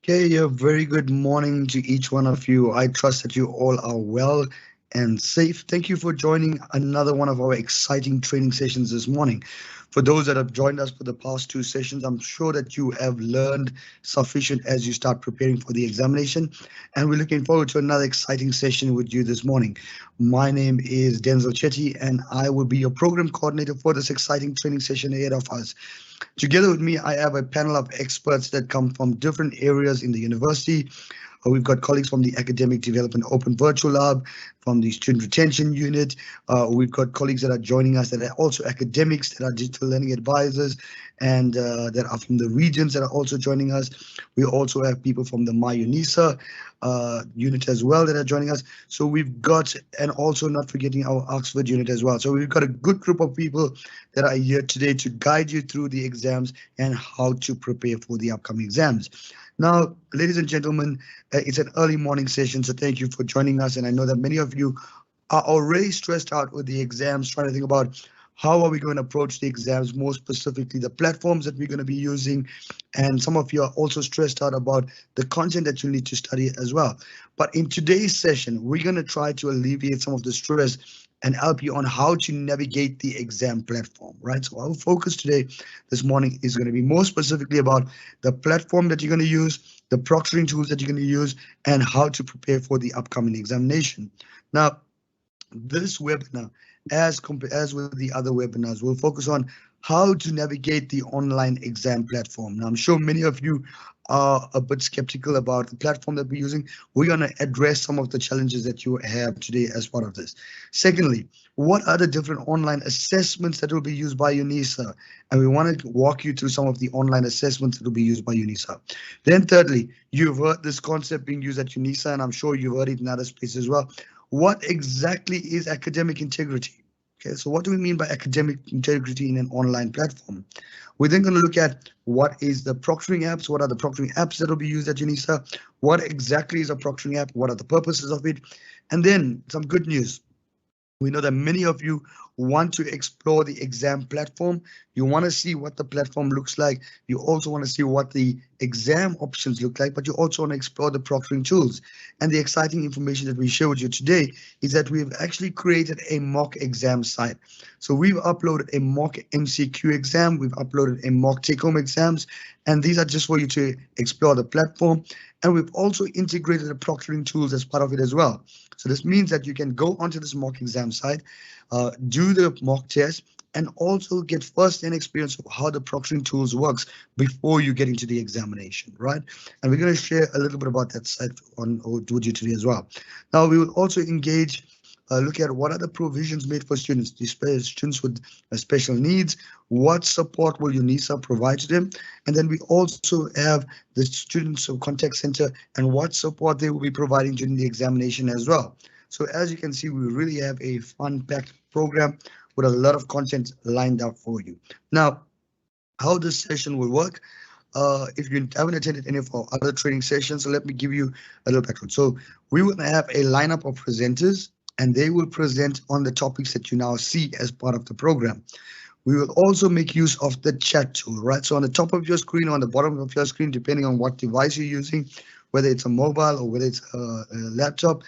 Okay, a very good morning to each one of you. I trust that you all are well and safe. Thank you for joining another one of our exciting training sessions this morning. For those that have joined us for the past two sessions, I'm sure that you have learned sufficient as you start preparing for the examination. And we're looking forward to another exciting session with you this morning. My name is Denzel Chetty, and I will be your program coordinator for this exciting training session ahead of us. Together with me, I have a panel of experts that come from different areas in the university. We've got colleagues from the Academic Development Open Virtual Lab, from the Student Retention Unit. We've got colleagues that are joining us that are also academics, that are digital learning advisors, and that are from the regions that are also joining us. We also have people from the Unisa unit as well that are joining us. So we've got, and also not forgetting our Oxford unit as well. So we've got a good group of people that are here today to guide you through the exams and how to prepare for the upcoming exams. Now, ladies and gentlemen, it's an early morning session, so thank you for joining us. And I know that many of you are already stressed out with the exams, trying to think about how are we going to approach the exams, more specifically the platforms that we're going to be using. And some of you are also stressed out about the content that you need to study as well. But in today's session, we're going to try to alleviate some of the stress and help you on how to navigate the exam platform, right? So our focus today, this morning, is going to be more specifically about the platform that you're going to use, the proctoring tools that you're going to use, and how to prepare for the upcoming examination. Now, this webinar, as with the other webinars, will focus on how to navigate the online exam platform. Now, I'm sure many of you are a bit skeptical about the platform that we're using. We're going to address some of the challenges that you have today as part of this. Secondly, what are the different online assessments that will be used by Unisa? And we want to walk you through some of the online assessments that will be used by Unisa. Then thirdly, you've heard this concept being used at Unisa, and I'm sure you've heard it in other spaces as well. What exactly is academic integrity? Okay, so what do we mean by academic integrity in an online platform? We're then going to look at what is the proctoring apps, what are the proctoring apps that will be used at Unisa, what exactly is a proctoring app, what are the purposes of it, and then some good news. We know that many of you want to explore the exam platform. You want to see what the platform looks like. You also want to see what the exam options look like, but you also want to explore the proctoring tools. And the exciting information that we share with you today is that we've actually created a mock exam site. So we've uploaded a mock MCQ exam. We've uploaded a mock take-home exams, and these are just for you to explore the platform. And we've also integrated the proctoring tools as part of it as well. So this means that you can go onto this mock exam site, do the mock test, and also get first-hand experience of how the proctoring tools works before you get into the examination, right? And we're going to share a little bit about that site with you today as well. Now, we will also engage, look at what are the provisions made for students, students with special needs, what support will UNISA provide to them, and then we also have the Students Contact Center and what support they will be providing during the examination as well. So as you can see, we really have a fun-packed program with a lot of content lined up for you. Now, how this session will work, if you haven't attended any of our other training sessions, so let me give you a little background. So we will have a lineup of presenters, and they will present on the topics that you now see as part of the program. We will also make use of the chat tool, right? So on the top of your screen or on the bottom of your screen, depending on what device you're using, whether it's a mobile or whether it's a laptop,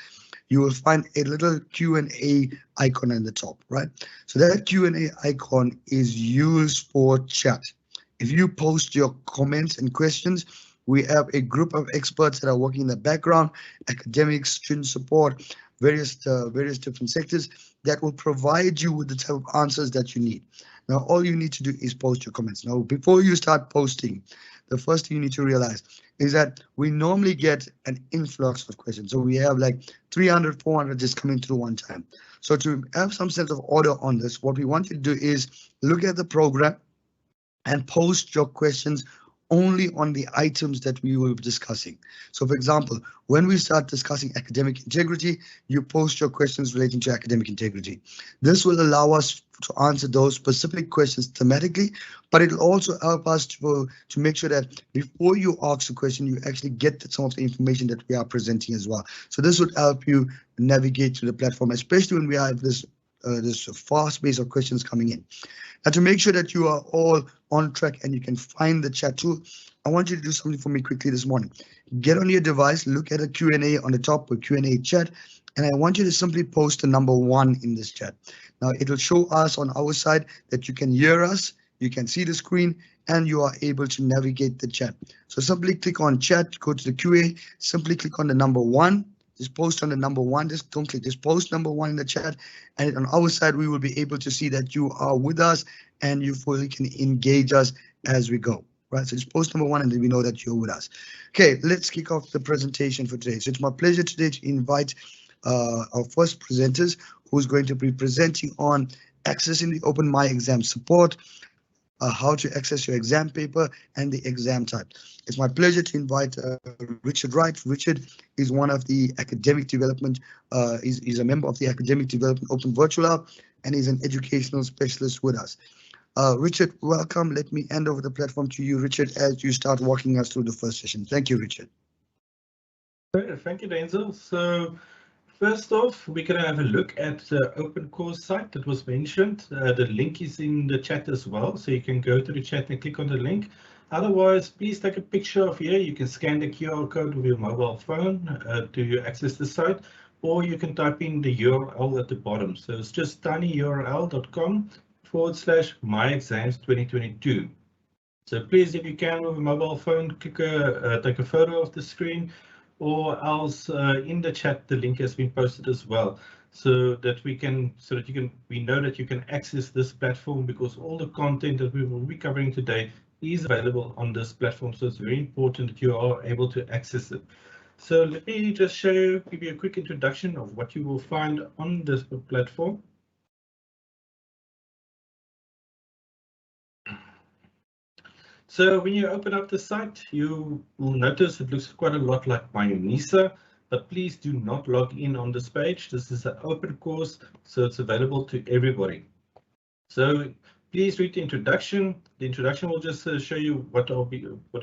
you will find a little Q&A icon in the top, right? So that Q&A icon is used for chat. If you post your comments and questions, we have a group of experts that are working in the background, academics, student support, various different sectors that will provide you with the type of answers that you need. Now, all you need to do is post your comments. Now, before you start posting, the first thing you need to realize is that we normally get an influx of questions. So we have like 300, 400 just coming through one time. So to have some sense of order on this, what we want you to do is look at the program and post your questions only on the items that we will be discussing. So for example, when we start discussing academic integrity, you post your questions relating to academic integrity. This will allow us to answer those specific questions thematically, but it'll also help us to make sure that before you ask a question, you actually get some of the information that we are presenting as well. So this would help you navigate through the platform, especially when we have this fast pace of questions coming in. Now, to make sure that you are all on track and you can find the chat tool, I want you to do something for me quickly this morning. get on your device, look at a Q&A on the top, or Q&A chat, and I want you to simply post the number 1 in this chat. Now, it will show us on our side that you can hear us, you can see the screen, and you are able to navigate the chat. So simply click on chat, go to the QA, simply click on the number 1, just post on the number 1, just don't click, just post number 1 in the chat, and on our side, we will be able to see that you are with us and you fully can engage us as we go. Right, so just post number 1 and then we know that you're with us. Okay, let's kick off the presentation for today. So it's my pleasure today to invite our first presenters, who's going to be presenting on accessing the Open myExams support, how to access your exam paper and the exam type. It's my pleasure to invite Richard Wright. Richard is one of the academic development, he's a member of the Academic Development Open Virtual Hub, and he's an educational specialist with us. Richard, welcome. Let me hand over the platform to you, Richard, as you start walking us through the first session. Thank you, Richard. Thank you, Denzel. So first off, we're going to have a look at the open course site that was mentioned. The link is in the chat as well, so you can go to the chat and click on the link. Otherwise, please take a picture of here. You can scan the QR code with your mobile phone to access the site, or you can type in the URL at the bottom. So it's just tinyurl.com/myexams 2022. So please, if you can, with a mobile phone, take a photo of the screen, or else in the chat the link has been posted as well, so that we know that you can access this platform, because all the content that we will be covering today is available on this platform. So it's very important that you are able to access it. So let me just give you a quick introduction of what you will find on this platform. So when you open up the site, you will notice it looks quite a lot like my Unisa, but please do not log in on this page. This is an open course, so it's available to everybody. So please read the introduction. The introduction will just show you what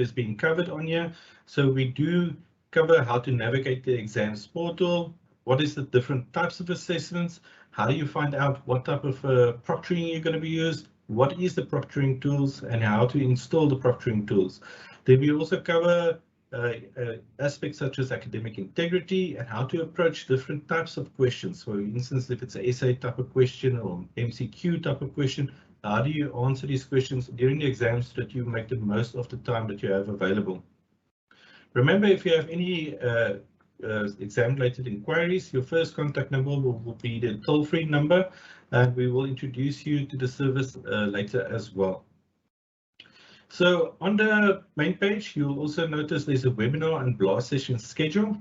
is being covered on here. So we do cover how to navigate the exams portal, what is the different types of assessments, how do you find out what type of proctoring you're going to be used, what is the proctoring tools, and how to install the proctoring tools. Then we also cover aspects such as academic integrity and how to approach different types of questions. For instance, if it's an essay type of question or MCQ type of question, how do you answer these questions during the exams so that you make the most of the time that you have available. Remember, if you have any exam-related inquiries, your first contact number will be the toll-free number, and we will introduce you to the service later as well. So on the main page, you'll also notice there's a webinar and blast session schedule.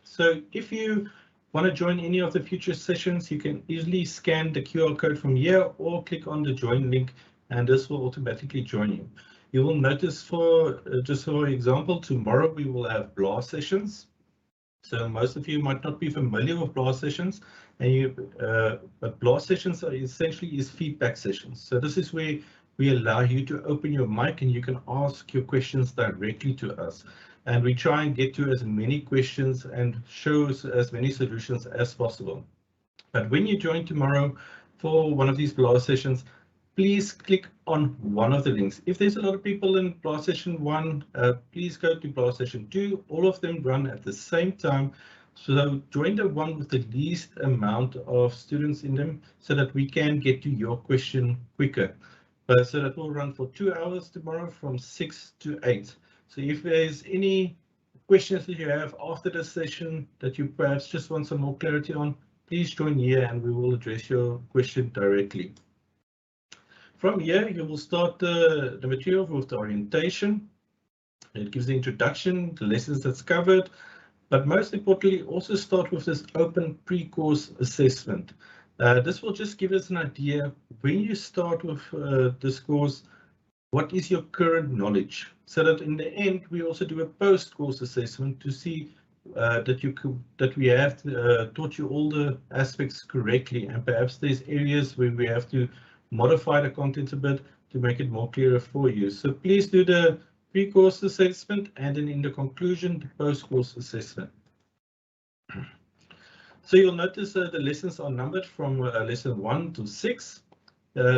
So if you want to join any of the future sessions, you can easily scan the QR code from here or click on the join link, and this will automatically join you. You will notice, just for example, tomorrow we will have blast sessions. So most of you might not be familiar with blast sessions, but blast sessions are essentially feedback sessions. So this is where we allow you to open your mic and you can ask your questions directly to us. And we try and get to as many questions and show as many solutions as possible. But when you join tomorrow for one of these blast sessions, please click on one of the links. If there's a lot of people in blast session 1, please go to blast session 2. All of them run at the same time. So join the one with the least amount of students in them so that we can get to your question quicker. So that will run for 2 hours tomorrow from 6 to 8. So if there's any questions that you have after this session that you perhaps just want some more clarity on, please join here and we will address your question directly. From here, you will start the material with the orientation. It gives the introduction, the lessons that's covered, but most importantly, also start with this open pre-course assessment. This will just give us an idea when you start with this course, what is your current knowledge? So that in the end, we also do a post-course assessment to see that we have taught you all the aspects correctly, and perhaps there's areas where we have to modify the content a bit to make it more clearer for you. So please do the pre-course assessment and then in the conclusion, the post-course assessment. So you'll notice the lessons are numbered from lesson 1 to 6.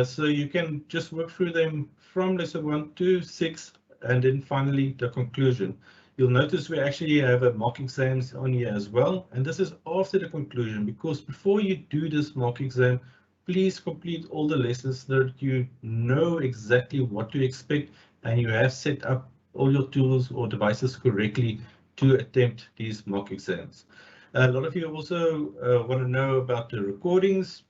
So you can just work through them from lesson 1 to 6 and then finally the conclusion. You'll notice we actually have a mock exams on here as well, and this is after the conclusion, because before you do this mock exam, please complete all the lessons so that you know exactly what to expect and you have set up all your tools or devices correctly to attempt these mock exams. A lot of you also want to know about the recordings.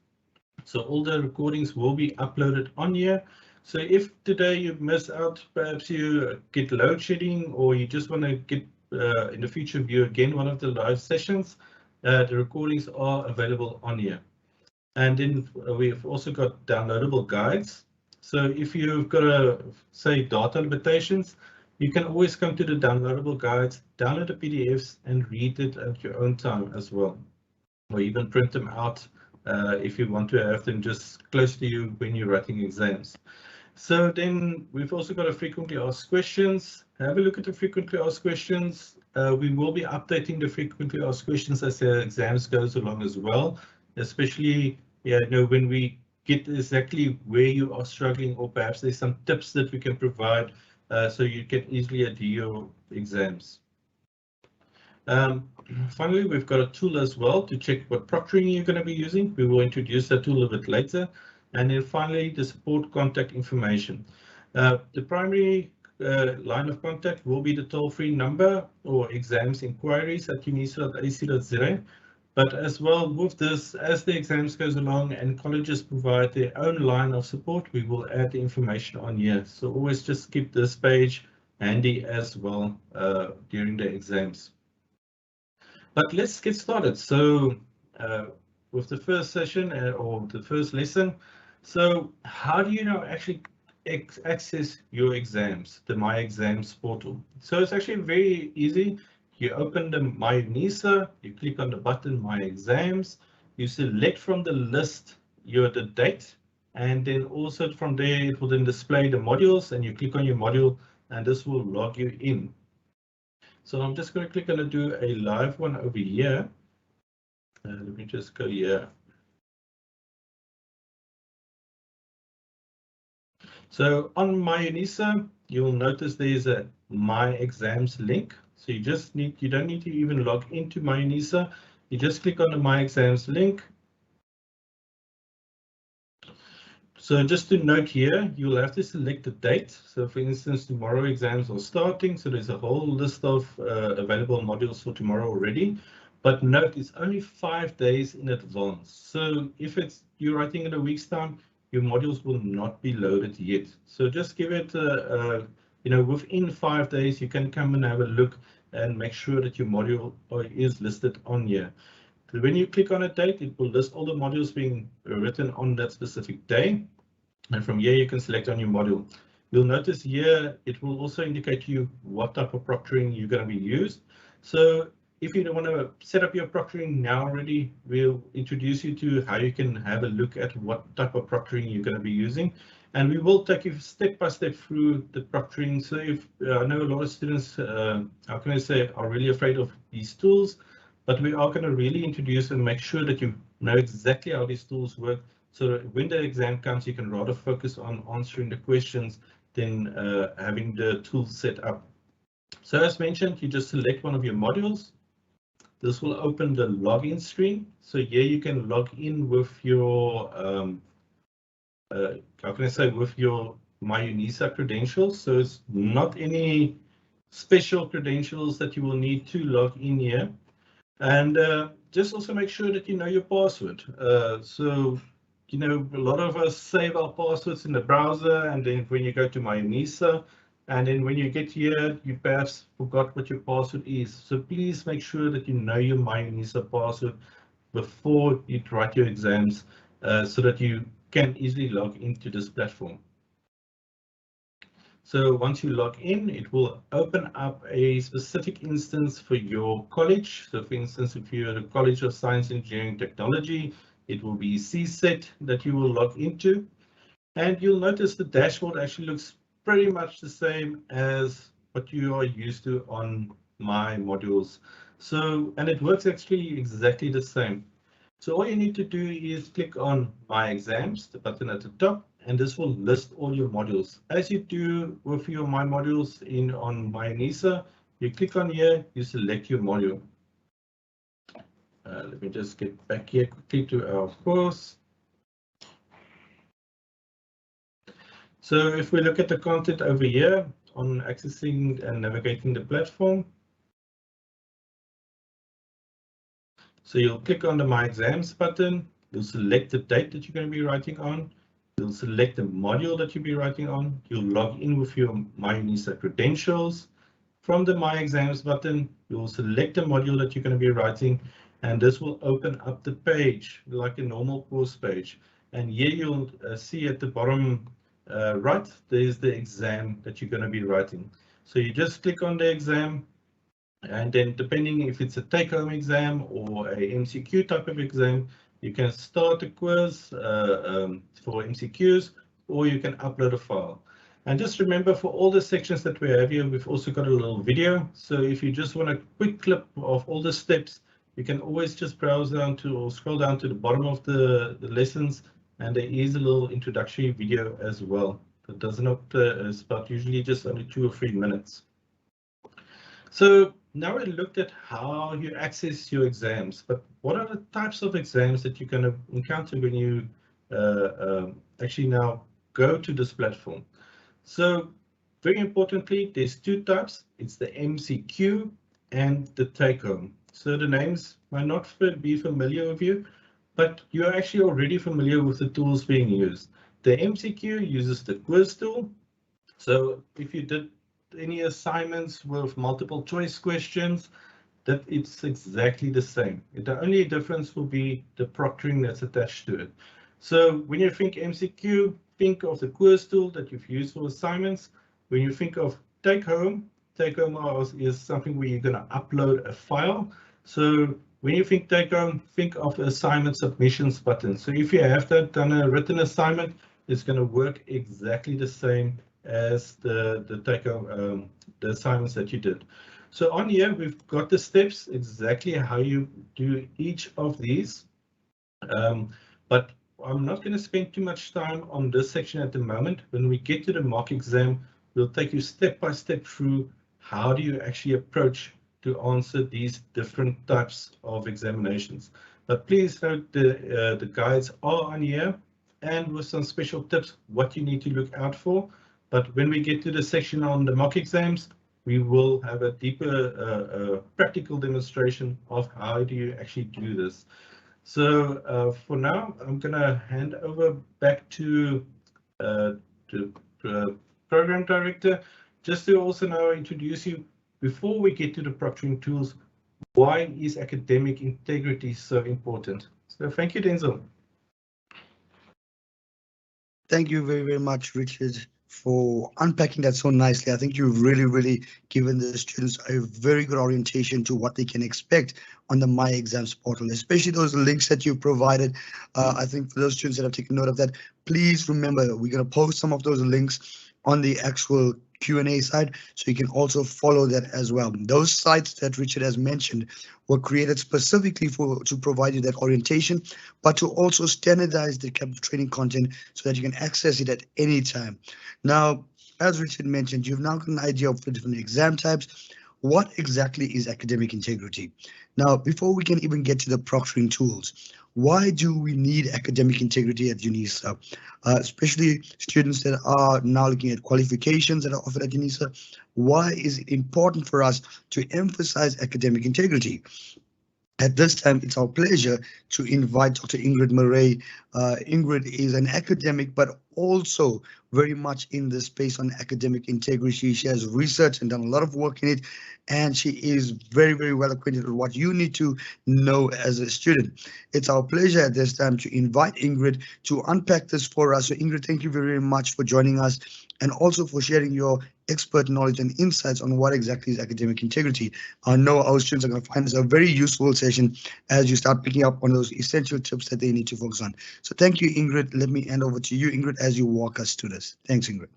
So all the recordings will be uploaded on here. So if today you miss out, perhaps you get load shedding, or you just want to get in the future view again one of the live sessions, the recordings are available on here. And then we've also got downloadable guides. So if you've got say data limitations, you can always come to the downloadable guides, download the PDFs and read it at your own time as well, or even print them out if you want to have them just close to you when you're writing exams. So then we've also got a frequently asked questions. Have a look at the frequently asked questions. We will be updating the frequently asked questions as the exams goes along as well, especially when we get exactly where you are struggling, or perhaps there's some tips that we can provide so you can easily adhere your exams. Finally, we've got a tool as well to check what proctoring you're going to be using. We will introduce that tool a bit later. And then finally, the support contact information. The primary line of contact will be the toll-free number or exams inquiries at unisa.ac.za. But as well with this, as the exams goes along and colleges provide their own line of support, we will add the information on here. So always just keep this page handy as well during the exams. But let's get started. So with the first session or the first lesson, so how do you now actually access your exams, the myExams portal? So it's actually very easy. You open the Unisa, you click on the button myExams, you select from the list the date, and then also from there it will then display the modules, and you click on your module and this will log you in. So I'm just going to click on to do a live one over here. Let me just go here. So on myUnisa, you'll notice there's a myExams link. So you don't need to even log into myUnisa. You just click on the myExams link. So just to note here, you'll have to select the date. So for instance, tomorrow exams are starting. So there's a whole list of available modules for tomorrow already. But note, it's only 5 days in advance. So if you're writing in a week's time, your modules will not be loaded yet. So just give it, within 5 days, you can come and have a look and make sure that your module is listed on here. When you click on a date, it will list all the modules being written on that specific day. And from here, you can select on your module. You'll notice here, it will also indicate to you what type of proctoring you're going to be used. So if you don't want to set up your proctoring now already, we'll introduce you to how you can have a look at what type of proctoring you're going to be using. And we will take you step by step through the proctoring. So if I know a lot of students, are really afraid of these tools, but we are going to really introduce and make sure that you know exactly how these tools work, so that when the exam comes, you can rather focus on answering the questions than having the tools set up. So as mentioned, you just select one of your modules. This will open the login screen. So here you can log in with your, with your myUnisa credentials. So it's not any special credentials that you will need to log in here. And just also make sure that you know your password. A lot of us save our passwords in the browser, and then when you go to myUnisa, and then when you get here, you perhaps forgot what your password is. So please make sure that you know your myUnisa password before you write your exams, so that you can easily log into this platform. So once you log in, it will open up a specific instance for your college. So for instance, if you're at a College of Science, Engineering, Technology, it will be CSET that you will log into. And you'll notice the dashboard actually looks pretty much the same as what you are used to on my modules. So, and it works actually exactly the same. So all you need to do is click on My Exams, the button at the top, and this will list all your modules. As you do with your My Modules on myUnisa, You click on here, you select your module. Let me just get back here quickly to our course. So if we look at the content over here on accessing and navigating the platform, so you'll click on the myExams button, you'll select the date that you're going to be writing on, you'll select the module that you'll be writing on, you'll log in with your myUnisa credentials. From the myExams button, you'll select the module that you're going to be writing, and this will open up the page like a normal course page. And here you'll see at the bottom right, there's the exam that you're going to be writing. So you just click on the exam, and then depending if it's a take-home exam or a MCQ type of exam, you can start a quiz for MCQs, or you can upload a file. And just remember, for all the sections that we have here, we've also got a little video. So if you just want a quick clip of all the steps, you can always just browse down to or scroll down to the bottom of the lessons, and there is a little introductory video as well. It does not, it's about usually just only 2 or 3 minutes. So now we looked at how you access your exams, but what are the types of exams that you're going to encounter when you actually now go to this platform? So very importantly, there's 2 types. It's the MCQ and the take-home. So the names might not be familiar with you, but you're actually already familiar with the tools being used. The MCQ uses the quiz tool. So if you did any assignments with multiple choice questions, that it's exactly the same. The only difference will be the proctoring that's attached to it. So when you think MCQ, think of the quiz tool that you've used for assignments. When you think of take-home is something where you're going to upload a file. So when you think take-home, think of the assignment submissions button. So if you have done a written assignment, it's going to work exactly the same as the take-home, the assignments that you did. So on here, we've got the steps, exactly how you do each of these. But I'm not going to spend too much time on this section at the moment. When we get to the mock exam, we'll take you step by step through how do you actually approach to answer these different types of examinations. But please note the guides are on here, and with some special tips what you need to look out for. But when we get to the section on the mock exams, we will have a deeper practical demonstration of how do you actually do this. So for now, I'm going to hand over back to Program Director, just to also now introduce you, before we get to the proctoring tools, why is academic integrity so important? So thank you, Denzel. Thank you very, very much, Richard, for unpacking that so nicely. I think you've really given the students a very good orientation to what they can expect on the myExams portal, especially those links that you've provided. I think for those students that have taken note of that, please remember we're going to post some of those links on the actual Q&A side, so you can also follow that as well. Those sites that Richard has mentioned were created specifically to provide you that orientation, but to also standardize the training content so that you can access it at any time. Now, as Richard mentioned, you've now got an idea of the different exam types. What exactly is academic integrity? Now, before we can even get to the proctoring tools, why do we need academic integrity at Unisa? Especially students that are now looking at qualifications that are offered at Unisa. Why is it important for us to emphasize academic integrity? At this time, it's our pleasure to invite Dr. Ingrid Murray. Ingrid is an academic, but also very much in the space on academic integrity. She has researched and done a lot of work in it, and she is very well acquainted with what you need to know as a student. It's our pleasure at this time to invite Ingrid to unpack this for us. So Ingrid, thank you very much for joining us and also for sharing your expert knowledge and insights on what exactly is academic integrity. I know our students are going to find this a very useful session as you start picking up on those essential tips that they need to focus on. So thank you, Ingrid. Let me hand over to you, Ingrid, as you walk us through this. Thanks, Ingrid.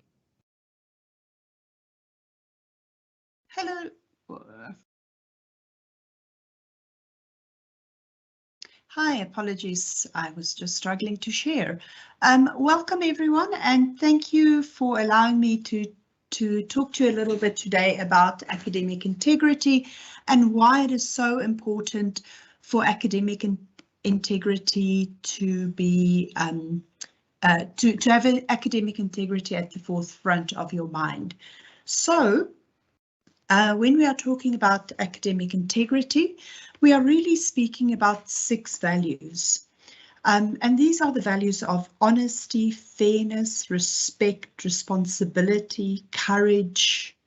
Hello. Hi, apologies. I was just struggling to share. Welcome everyone, and thank you for allowing me to to talk to you a little bit today about academic integrity and why it is so important for academic integrity to be to have academic integrity at the forefront of your mind. So when we are talking about academic integrity, we are really speaking about 6 values. And these are the values of honesty, fairness, respect, responsibility, courage.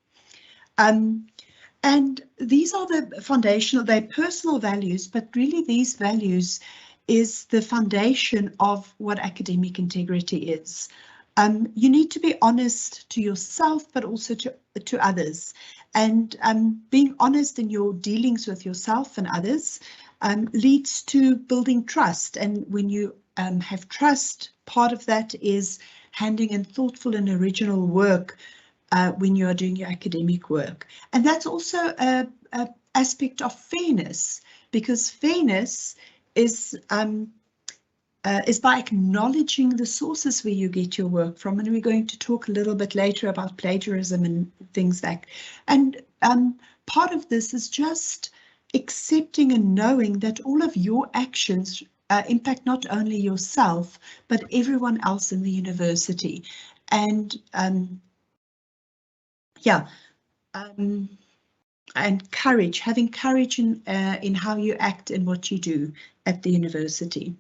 And these are the foundational, they're personal values, but really these values is the foundation of what academic integrity is. You need to be honest to yourself, but also to others. And being honest in your dealings with yourself and others leads to building trust. And when you have trust, part of that is handing in thoughtful and original work when you are doing your academic work. And that's also an aspect of fairness, because fairness is by acknowledging the sources where you get your work from, and we're going to talk a little bit later about plagiarism and things like. And part of this is just accepting and knowing that all of your actions impact not only yourself but everyone else in the university. And and courage, having courage in how you act and what you do at the university.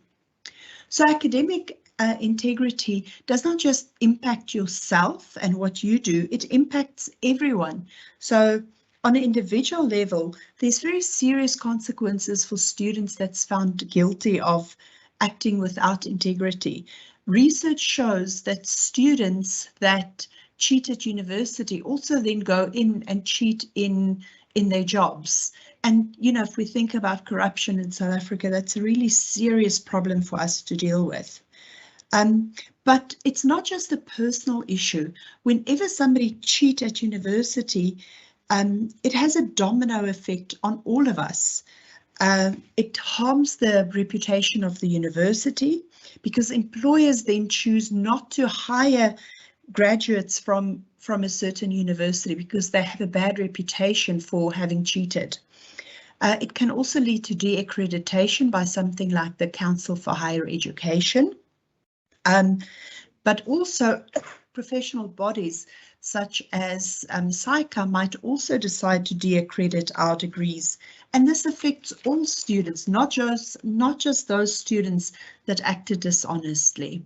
So academic integrity does not just impact yourself and what you do, it impacts everyone. So on an individual level, there's very serious consequences for students that's found guilty of acting without integrity. Research shows that students that cheat at university also then go in and cheat in their jobs. And, you know, if we think about corruption in South Africa, that's a really serious problem for us to deal with. But it's not just a personal issue. Whenever somebody cheats at university, it has a domino effect on all of us. It harms the reputation of the university because employers then choose not to hire graduates from a certain university because they have a bad reputation for having cheated. It can also lead to de-accreditation by something like the Council for Higher Education, but also professional bodies such as SAICA might also decide to de-accredit our degrees, and this affects all students, not just those students that acted dishonestly.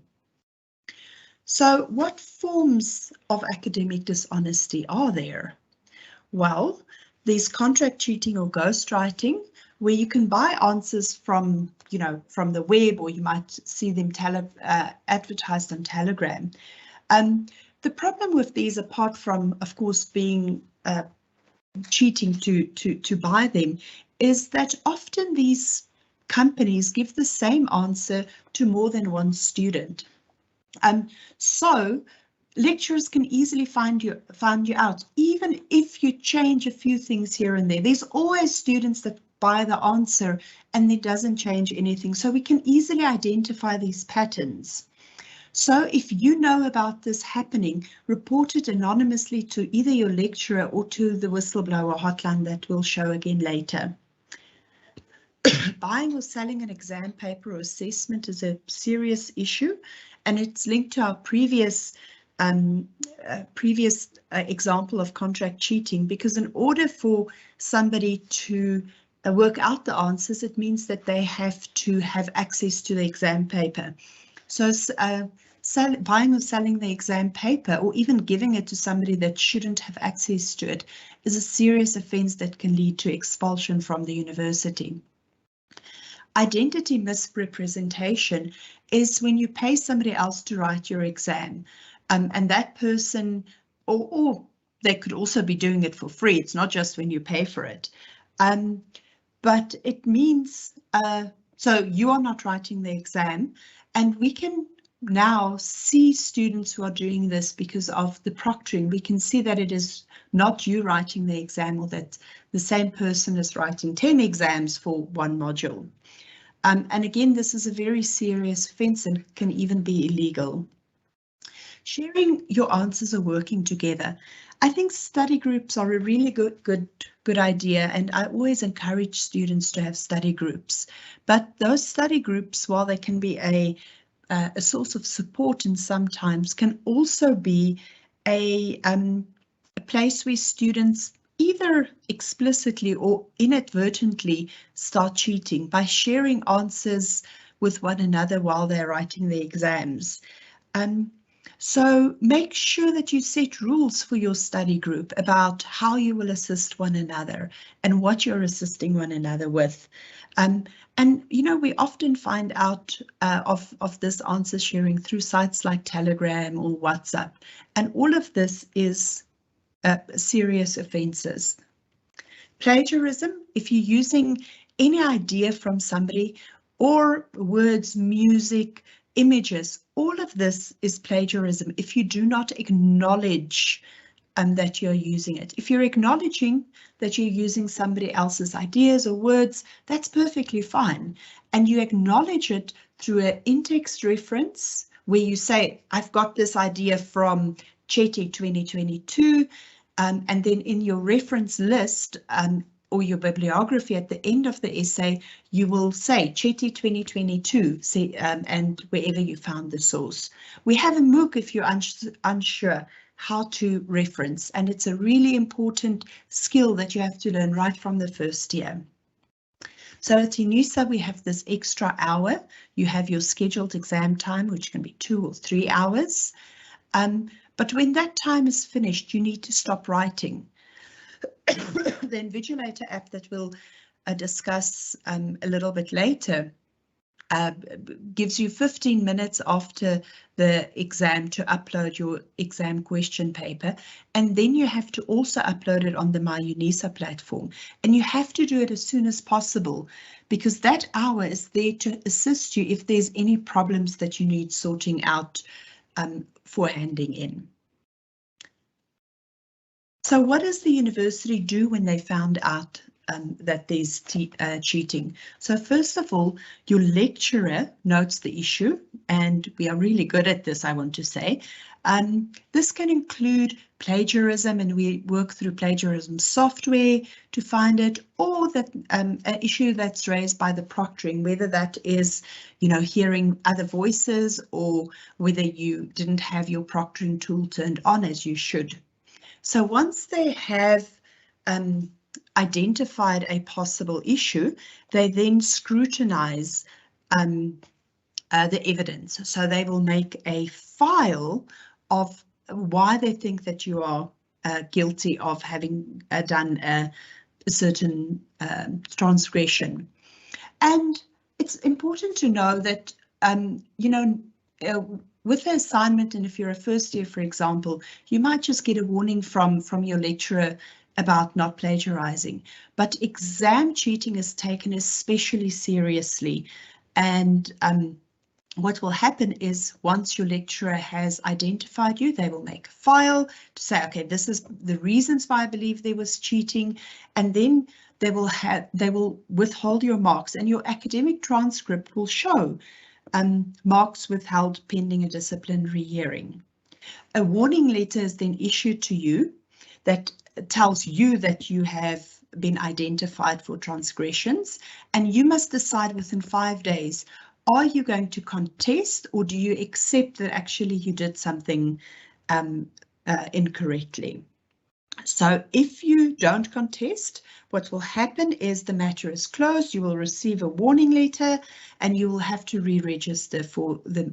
So what forms of academic dishonesty are there? Well, there's contract cheating or ghostwriting, where you can buy answers from, you know, from the web, or you might see them advertised on Telegram. The problem with these, apart from, of course, being cheating to buy them, is that often these companies give the same answer to more than one student. So lecturers can easily find you out, even if you change a few things here and there. There's always students that buy the answer and it doesn't change anything. So we can easily identify these patterns. So if you know about this happening, report it anonymously to either your lecturer or to the whistleblower hotline that we'll show again later. Buying or selling an exam paper or assessment is a serious issue, and it's linked to our previous example of contract cheating, because in order for somebody to work out the answers, it means that they have to have access to the exam paper. So buying or selling the exam paper, or even giving it to somebody that shouldn't have access to it, is a serious offence that can lead to expulsion from the university. Identity misrepresentation is when you pay somebody else to write your exam, and that person, or they could also be doing it for free. It's not just when you pay for it, but it means so you are not writing the exam, and we can now see students who are doing this because of the proctoring. We can see that it is not you writing the exam, or that the same person is writing 10 exams for one module. And again, this is a very serious offence and can even be illegal. Sharing your answers or working together. I think study groups are a really good idea, and I always encourage students to have study groups. But those study groups, while they can be a source of support, and sometimes can also be a place where students either explicitly or inadvertently start cheating by sharing answers with one another while they're writing their exams. So make sure that you set rules for your study group about how you will assist one another and what you're assisting one another with. And you know, we often find out of this answer sharing through sites like Telegram or WhatsApp, and all of this is serious offences. Plagiarism, if you're using any idea from somebody, or words, music, images, all of this is plagiarism if you do not acknowledge that you're using it. If you're acknowledging that you're using somebody else's ideas or words, that's perfectly fine. And you acknowledge it through an in-text reference where you say, I've got this idea from Chetty 2022, and then in your reference list or your bibliography at the end of the essay, you will say Chetty 2022, and wherever you found the source. We have a MOOC if you're unsure how to reference, and it's a really important skill that you have to learn right from the first year. So at Unisa, we have this extra hour. You have your scheduled exam time, which can be 2 or 3 hours. But when that time is finished, you need to stop writing. The Invigilator app that we'll discuss a little bit later gives you 15 minutes after the exam to upload your exam question paper, and then you have to also upload it on the myUnisa platform, and you have to do it as soon as possible because that hour is there to assist you if there's any problems that you need sorting out for handing in. So what does the university do when they found out that there's cheating? So first of all, your lecturer notes the issue, and we are really good at this, I want to say. This can include plagiarism, and we work through plagiarism software to find it, or that an issue that's raised by the proctoring, whether that is, you know, hearing other voices, or whether you didn't have your proctoring tool turned on as you should. So once they have identified a possible issue, they then scrutinize the evidence. So they will make a file of why they think that you are guilty of having done a certain transgression. And it's important to know that, you know, with the assignment, and if you're a first year, for example, you might just get a warning from your lecturer about not plagiarizing, but exam cheating is taken especially seriously. And what will happen is once your lecturer has identified you, they will make a file to say, okay, this is the reasons why I believe there was cheating, and then they will withhold your marks, and your academic transcript will show marks withheld pending a disciplinary hearing. A warning letter is then issued to you that tells you that you have been identified for transgressions, and you must decide within 5 days, are you going to contest, or do you accept that actually you did something incorrectly? So if you don't contest, what will happen is the matter is closed, you will receive a warning letter, and you will have to re-register for the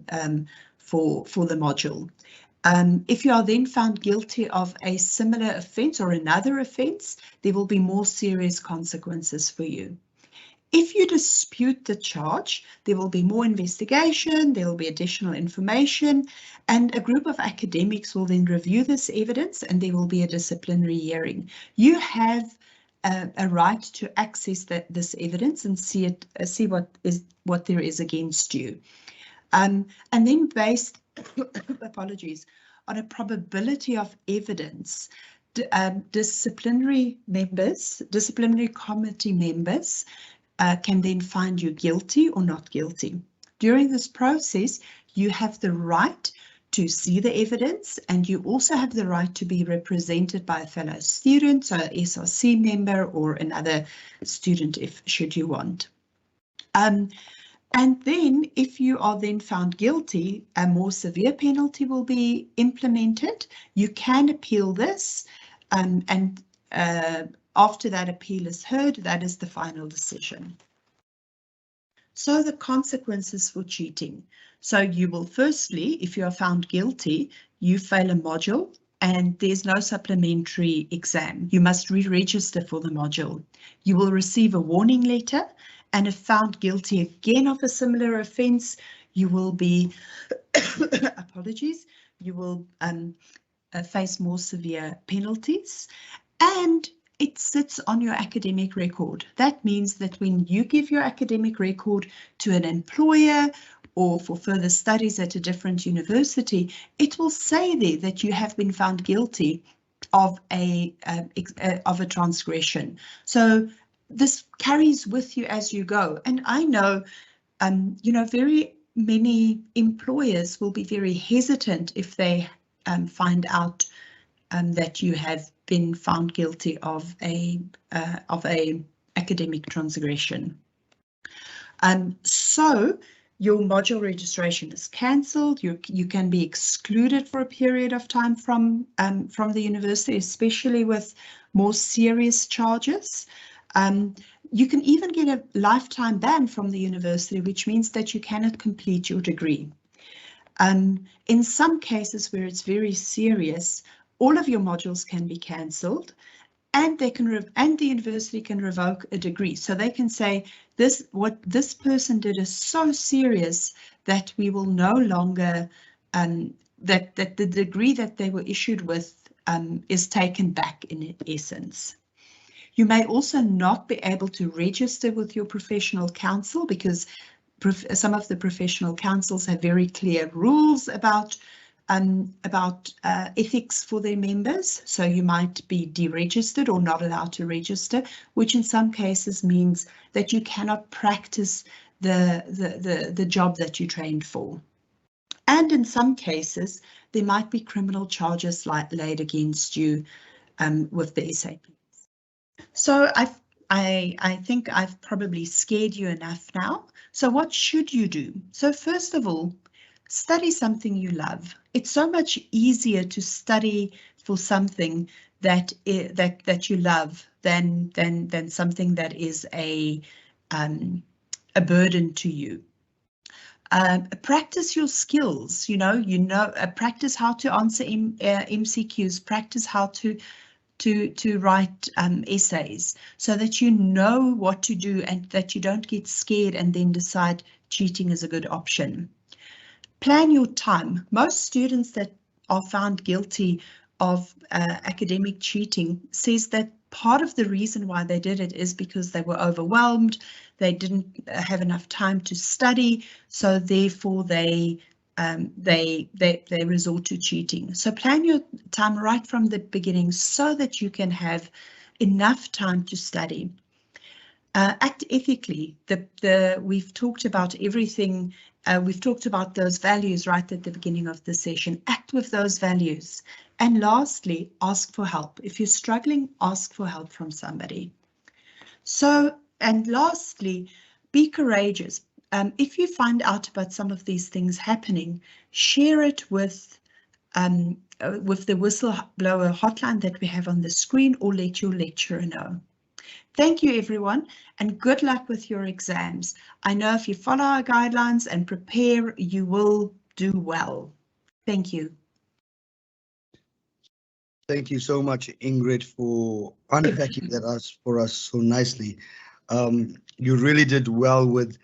module. If you are then found guilty of a similar offence or another offence, there will be more serious consequences for you. If you dispute the charge, there will be more investigation, there will be additional information, and a group of academics will then review this evidence, and there will be a disciplinary hearing. You have a right to access this evidence and see what there is against you. And then based, apologies, on a probability of evidence, disciplinary committee members can then find you guilty or not guilty. During this process, you have the right to see the evidence, and you also have the right to be represented by a fellow student, so an SRC member or another student should you want. And then if you are then found guilty, a more severe penalty will be implemented. You can appeal this, and after that appeal is heard, that is the final decision. So the consequences for cheating. So you will firstly, if you are found guilty, you fail a module and there's no supplementary exam. You must re-register for the module. You will receive a warning letter, and if found guilty again of a similar offence, you will be, apologies, you will face more severe penalties, and it sits on your academic record. That means that when you give your academic record to an employer or for further studies at a different university, it will say there that you have been found guilty of a transgression. So this carries with you as you go. And I know, very many employers will be very hesitant if they find out that you have been found guilty of a academic transgression. So your module registration is cancelled. You can be excluded for a period of time from the university, especially with more serious charges. You can even get a lifetime ban from the university, which means that you cannot complete your degree. In some cases where it's very serious, all of your modules can be cancelled, and they can and the university can revoke a degree. So they can say what this person did is so serious that we will no longer that the degree that they were issued with is taken back in essence. You may also not be able to register with your professional council because some of the professional councils have very clear rules about ethics for their members. So you might be deregistered or not allowed to register, which in some cases means that you cannot practice the job that you trained for. And in some cases, there might be criminal charges laid against you with the SAPs. So I think I've probably scared you enough now. So what should you do? So first of all, study something you love. It's so much easier to study for something that you love than something that is a burden to you. Practice your skills. Practice how to answer MCQs. Practice how to write essays, so that you know what to do and that you don't get scared and then decide cheating is a good option. Plan your time. Most students that are found guilty of academic cheating says that part of the reason why they did it is because they were overwhelmed, they didn't have enough time to study, so therefore they resort to cheating. So plan your time right from the beginning so that you can have enough time to study. Act ethically. We've talked about everything. We've talked about those values right at the beginning of the session. Act with those values. And lastly, ask for help. If you're struggling, ask for help from somebody. And lastly, be courageous. If you find out about some of these things happening, share it with the whistleblower hotline that we have on the screen, or let your lecturer know. Thank you, everyone, and good luck with your exams. I know if you follow our guidelines and prepare, you will do well. Thank you. Thank you so much, Ingrid, for unpacking that for us so nicely. You really did well with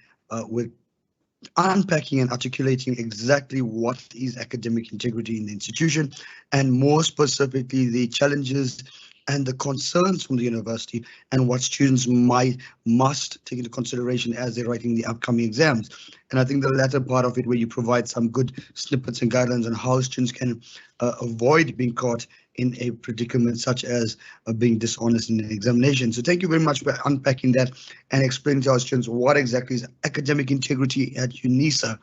unpacking and articulating exactly what is academic integrity in the institution, and more specifically the challenges and the concerns from the university and what students must take into consideration as they're writing the upcoming exams. And I think the latter part of it, where you provide some good snippets and guidelines on how students can avoid being caught in a predicament such as being dishonest in an examination. So thank you very much for unpacking that and explaining to our students what exactly is academic integrity at Unisa.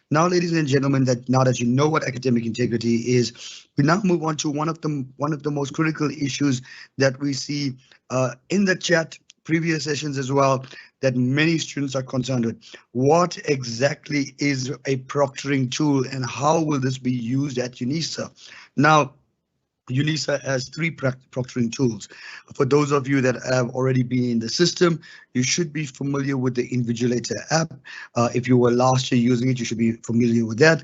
Now, ladies and gentlemen, now that you know what academic integrity is, we now move on to one of the most critical issues that we see in the chat, previous sessions as well, that many students are concerned with. What exactly is a proctoring tool and how will this be used at Unisa? Now, Unisa has three proctoring tools. For those of you that have already been in the system, you should be familiar with the Invigilator app. If you were last year using it, you should be familiar with that.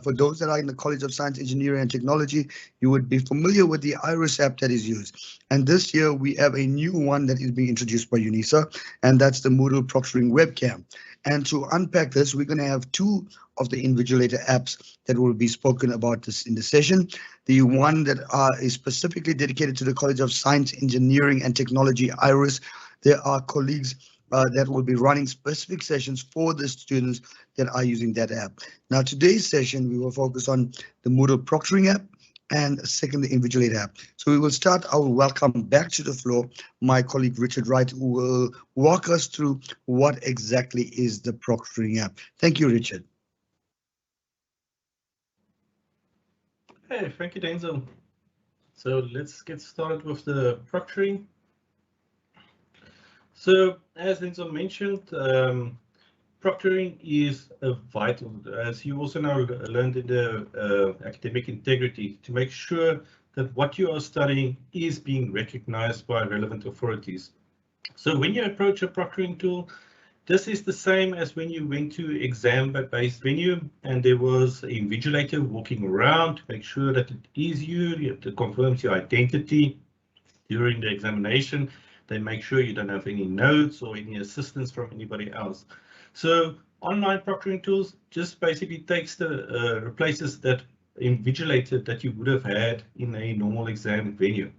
For those that are in the College of Science, Engineering and Technology, you would be familiar with the Iris app that is used. And this year we have a new one that is being introduced by Unisa, and that's the Moodle Proctoring Webcam. And to unpack this, we're going to have two of the Invigilator apps that will be spoken about this in the session. The one that is specifically dedicated to the College of Science, Engineering and Technology, Iris. There are colleagues that will be running specific sessions for the students that are using that app. Now, today's session, we will focus on the Moodle Proctoring app and second, the Invigilator app. So we will start. I will welcome back to the floor my colleague Richard Wright, who will walk us through what exactly is the Proctoring app. Thank you, Richard. Hey, thank you, Denzel. So let's get started with the proctoring. So as Denzel mentioned, proctoring is vital, as you also now learned in the academic integrity, to make sure that what you are studying is being recognized by relevant authorities. So when you approach a proctoring tool, this is the same as when you went to exam-based venue and there was an invigilator walking around to make sure that it is you, it confirms your identity during the examination. They make sure you don't have any notes or any assistance from anybody else. So online proctoring tools just basically replaces that invigilator that you would have had in a normal exam venue.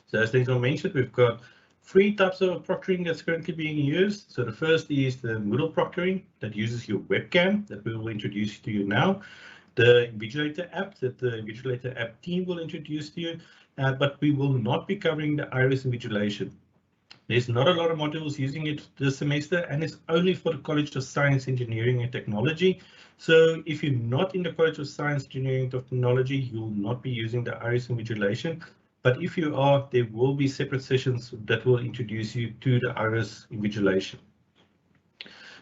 So as Denzel mentioned, we've got three types of proctoring that's currently being used. So the first is the Moodle Proctoring that uses your webcam that we will introduce to you now. The Invigilator app that the Invigilator app team will introduce to you, but we will not be covering the iris invigilation. There's not a lot of modules using it this semester, and it's only for the College of Science, Engineering and Technology. So if you're not in the College of Science, Engineering and Technology, you'll not be using the iris invigilation. But if you are, there will be separate sessions that will introduce you to the iris invigilation.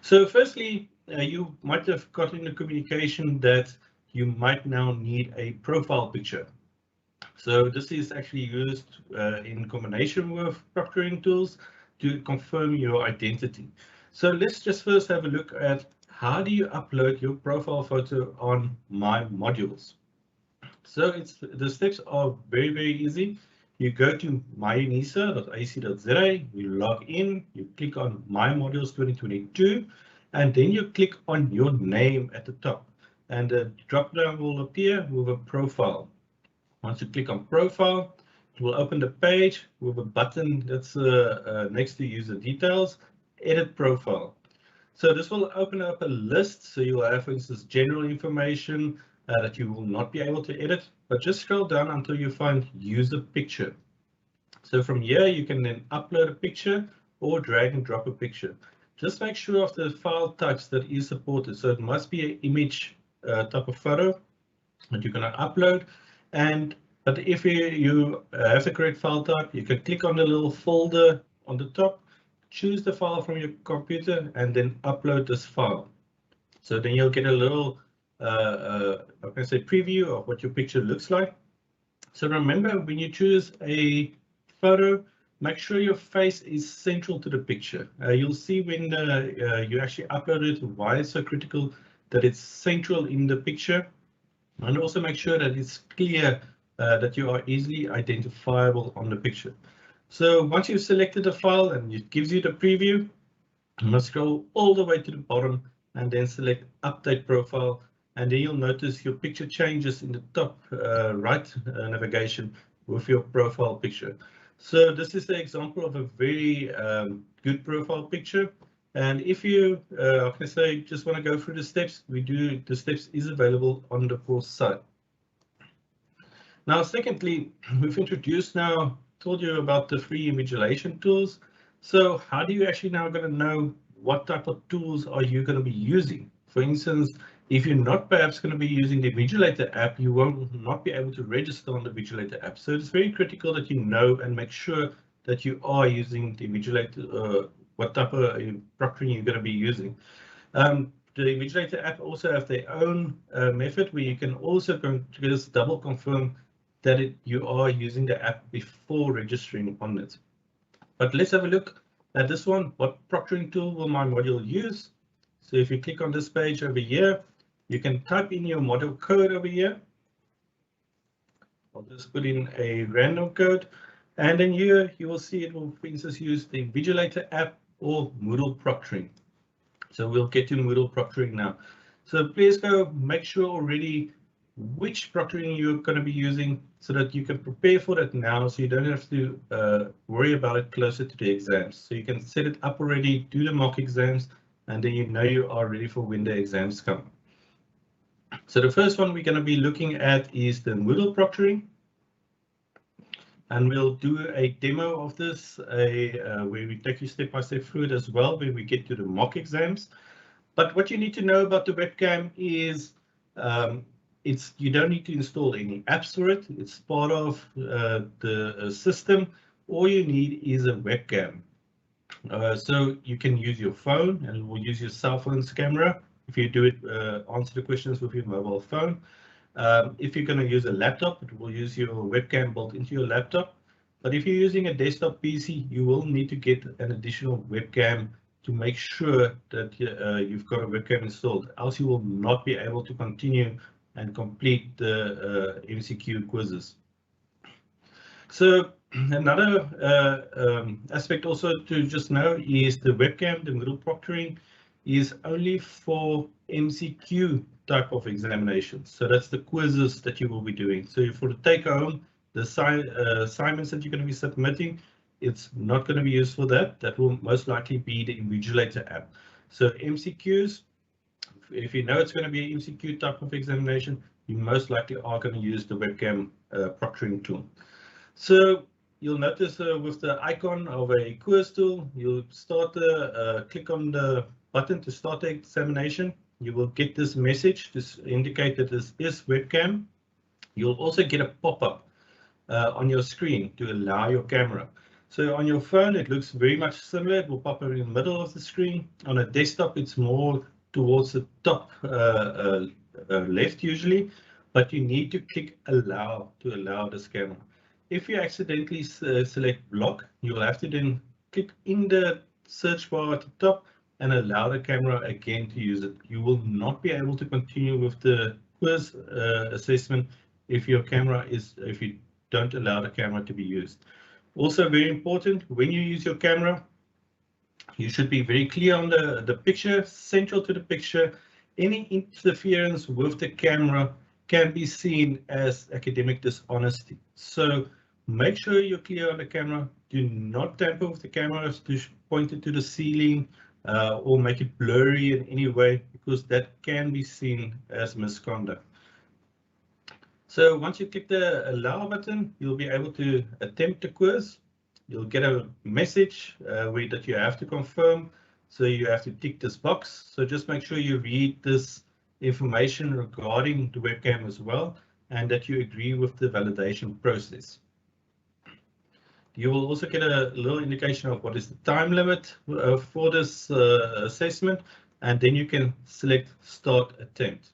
So firstly, you might have gotten the communication that you might now need a profile picture. So this is actually used in combination with proctoring tools to confirm your identity. So let's just first have a look at how do you upload your profile photo on My Modules. So the steps are very, very easy. You go to myunisa.ac.za, you log in, you click on My Modules 2022, and then you click on your name at the top. And a drop-down will appear with a profile. Once you click on profile, it will open the page with a button that's next to user details, edit profile. So this will open up a list. So you'll have, for instance, general information that you will not be able to edit, but just scroll down until you find user picture. So from here, you can then upload a picture or drag and drop a picture. Just make sure of the file types that is supported. So it must be an image type of photo that you're going to upload. But if you have the correct file type, you can click on the little folder on the top, choose the file from your computer, and then upload this file. So then you'll get a little preview of what your picture looks like. So remember, when you choose a photo, make sure your face is central to the picture. You'll see when you actually upload it why it's so critical that it's central in the picture. And also make sure that it's clear that you are easily identifiable on the picture. So once you've selected a file and it gives you the preview, you must scroll all the way to the bottom and then select Update Profile. And then you'll notice your picture changes in the top right navigation with your profile picture. So this is the example of a very good profile picture. And if you, just want to go through the steps, the steps is available on the course site. Now, secondly, we've told you about the free invigilation tools. So how do you actually now going to know what type of tools are you going to be using? For instance, If you're not perhaps going to be using the Invigilator app, you will not be able to register on the Invigilator app. So it's very critical that you know and make sure that you are using the Invigilator, what type of proctoring you're going to be using. The Invigilator app also have their own method where you can also just double confirm that you are using the app before registering on it. But let's have a look at this one. What proctoring tool will my module use? So if you click on this page over here, you can type in your module code over here. I'll just put in a random code. And then here you will see it will, for instance, use the Invigilator app or Moodle Proctoring. So we'll get to Moodle Proctoring now. So please go make sure already which proctoring you're going to be using so that you can prepare for that now, so you don't have to worry about it closer to the exams. So you can set it up already, do the mock exams, and then you know you are ready for when the exams come. So the first one we're going to be looking at is the Moodle Proctoring. And we'll do a demo of this, where we take you step by step through it as well, when we get to the mock exams. But what you need to know about the webcam is you don't need to install any apps for it. It's part of the system. All you need is a webcam. So you can use your phone, and we'll use your cell phone's camera. If you do it, answer the questions with your mobile phone. If you're going to use a laptop, it will use your webcam built into your laptop. But if you're using a desktop PC, you will need to get an additional webcam to make sure that you've got a webcam installed, else you will not be able to continue and complete the MCQ quizzes. So another aspect also to just know is the webcam, the Moodle Proctoring, is only for MCQ type of examinations. So that's the quizzes that you will be doing. So for the take home, the assignments that you're going to be submitting, it's not going to be used for that. That will most likely be the Invigilator app. So MCQs, if you know it's going to be an MCQ type of examination, you most likely are going to use the webcam proctoring tool. So you'll notice with the icon of a quiz tool, you'll start click on the button to start the examination. You will get this message to indicate that this is webcam. You'll also get a pop-up on your screen to allow your camera. So on your phone, it looks very much similar. It will pop up in the middle of the screen. On a desktop, it's more towards the top left usually, but you need to click allow to allow this camera. If you accidentally select block, you'll have to then click in the search bar at the top and allow the camera again to use it. You will not be able to continue with the quiz assessment if you don't allow the camera to be used. Also very important, when you use your camera, you should be very clear on the picture, central to the picture. Any interference with the camera can be seen as academic dishonesty. So make sure you're clear on the camera. Do not tamper with the camera to point it to the ceiling or make it blurry in any way, because that can be seen as misconduct. So once you click the allow button, you'll be able to attempt the quiz. You'll get a message that you have to confirm. So you have to tick this box. So just make sure you read this information regarding the webcam as well, and that you agree with the validation process. You will also get a little indication of what is the time limit for this assessment, and then you can select start attempt.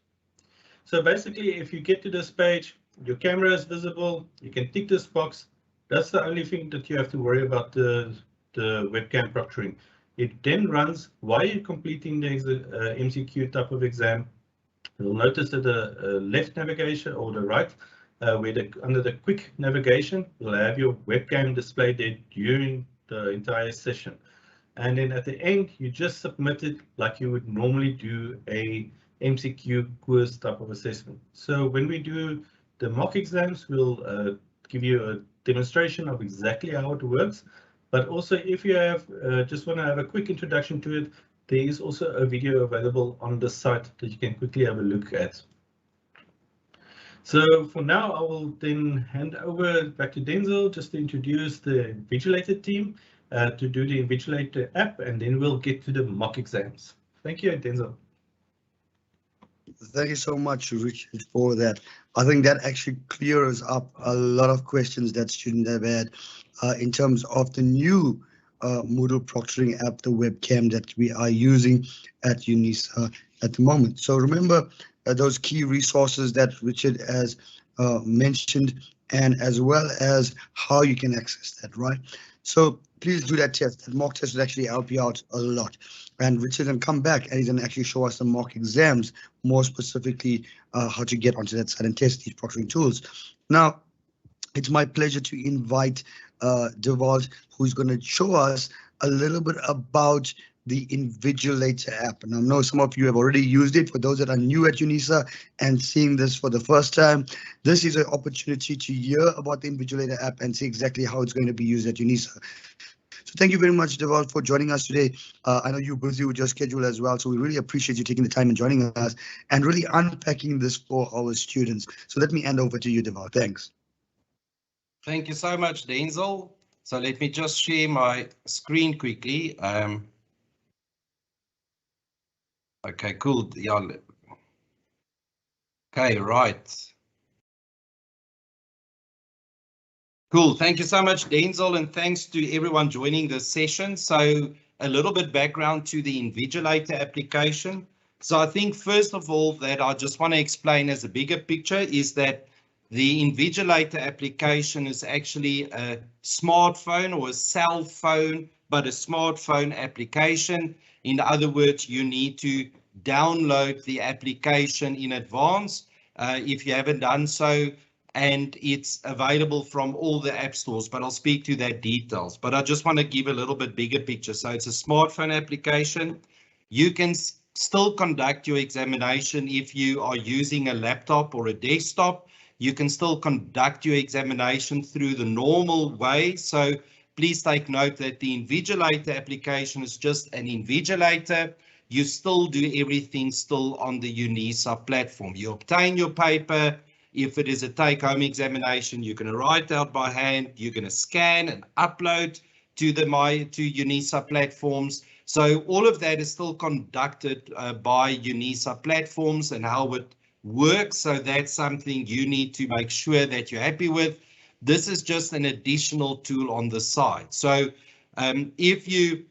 So basically, if you get to this page, your camera is visible, you can tick this box. That's the only thing that you have to worry about the webcam proctoring. It then runs while you're completing the MCQ type of exam. You'll notice that the left navigation or the right, under the quick navigation, you'll have your webcam displayed there during the entire session. And then at the end, you just submit it like you would normally do a MCQ quiz type of assessment. So when we do the mock exams, we'll give you a demonstration of exactly how it works. But also, if you have just want to have a quick introduction to it, there is also a video available on the site that you can quickly have a look at. So for now, I will then hand over back to Denzel just to introduce the Invigilator team to do the Invigilator app, and then we'll get to the mock exams. Thank you, Denzel. Thank you so much, Richard, for that. I think that actually clears up a lot of questions that students have had in terms of the new Moodle Proctoring app, the webcam that we are using at Unisa at the moment. So remember those key resources that Richard has mentioned, and as well as how you can access that, right? So please do that test. That mock test will actually help you out a lot. And Richard can come back and he's going to actually show us the mock exams, more specifically how to get onto that site and test these proctoring tools. Now, it's my pleasure to invite Devalt, who's going to show us a little bit about the Invigilator app. And I know some of you have already used it. For those that are new at Unisa and seeing this for the first time, this is an opportunity to hear about the Invigilator app and see exactly how it's going to be used at Unisa. So thank you very much, Devalt, for joining us today. I know you're busy with your schedule as well, so we really appreciate you taking the time and joining us and really unpacking this for our students. So let me hand over to you, Devalt. Thanks. Thank you so much, Denzel. So let me just share my screen quickly. Okay, cool. Yeah. Okay, right. Cool. Thank you so much, Denzel, and thanks to everyone joining this session. So a little bit background to the Invigilator application. So I think first of all that I just want to explain as a bigger picture is that the Invigilator application is actually a smartphone or a cell phone, but a smartphone application. In other words, you need to download the application in advance if you haven't done so, and it's available from all the app stores, but I'll speak to that details. But I just want to give a little bit bigger picture. So it's a smartphone application. You can still conduct your examination if you are using a laptop or a desktop. You can still conduct your examination through the normal way. So please take note that the Invigilator application is just an Invigilator. You still do everything still on the Unisa platform. You obtain your paper. If it is a take-home examination, you're going to write out by hand. You're going to scan and upload to the Unisa platforms. So all of that is still conducted by Unisa platforms and how it works. So that's something you need to make sure that you're happy with. This is just an additional tool on the side. So if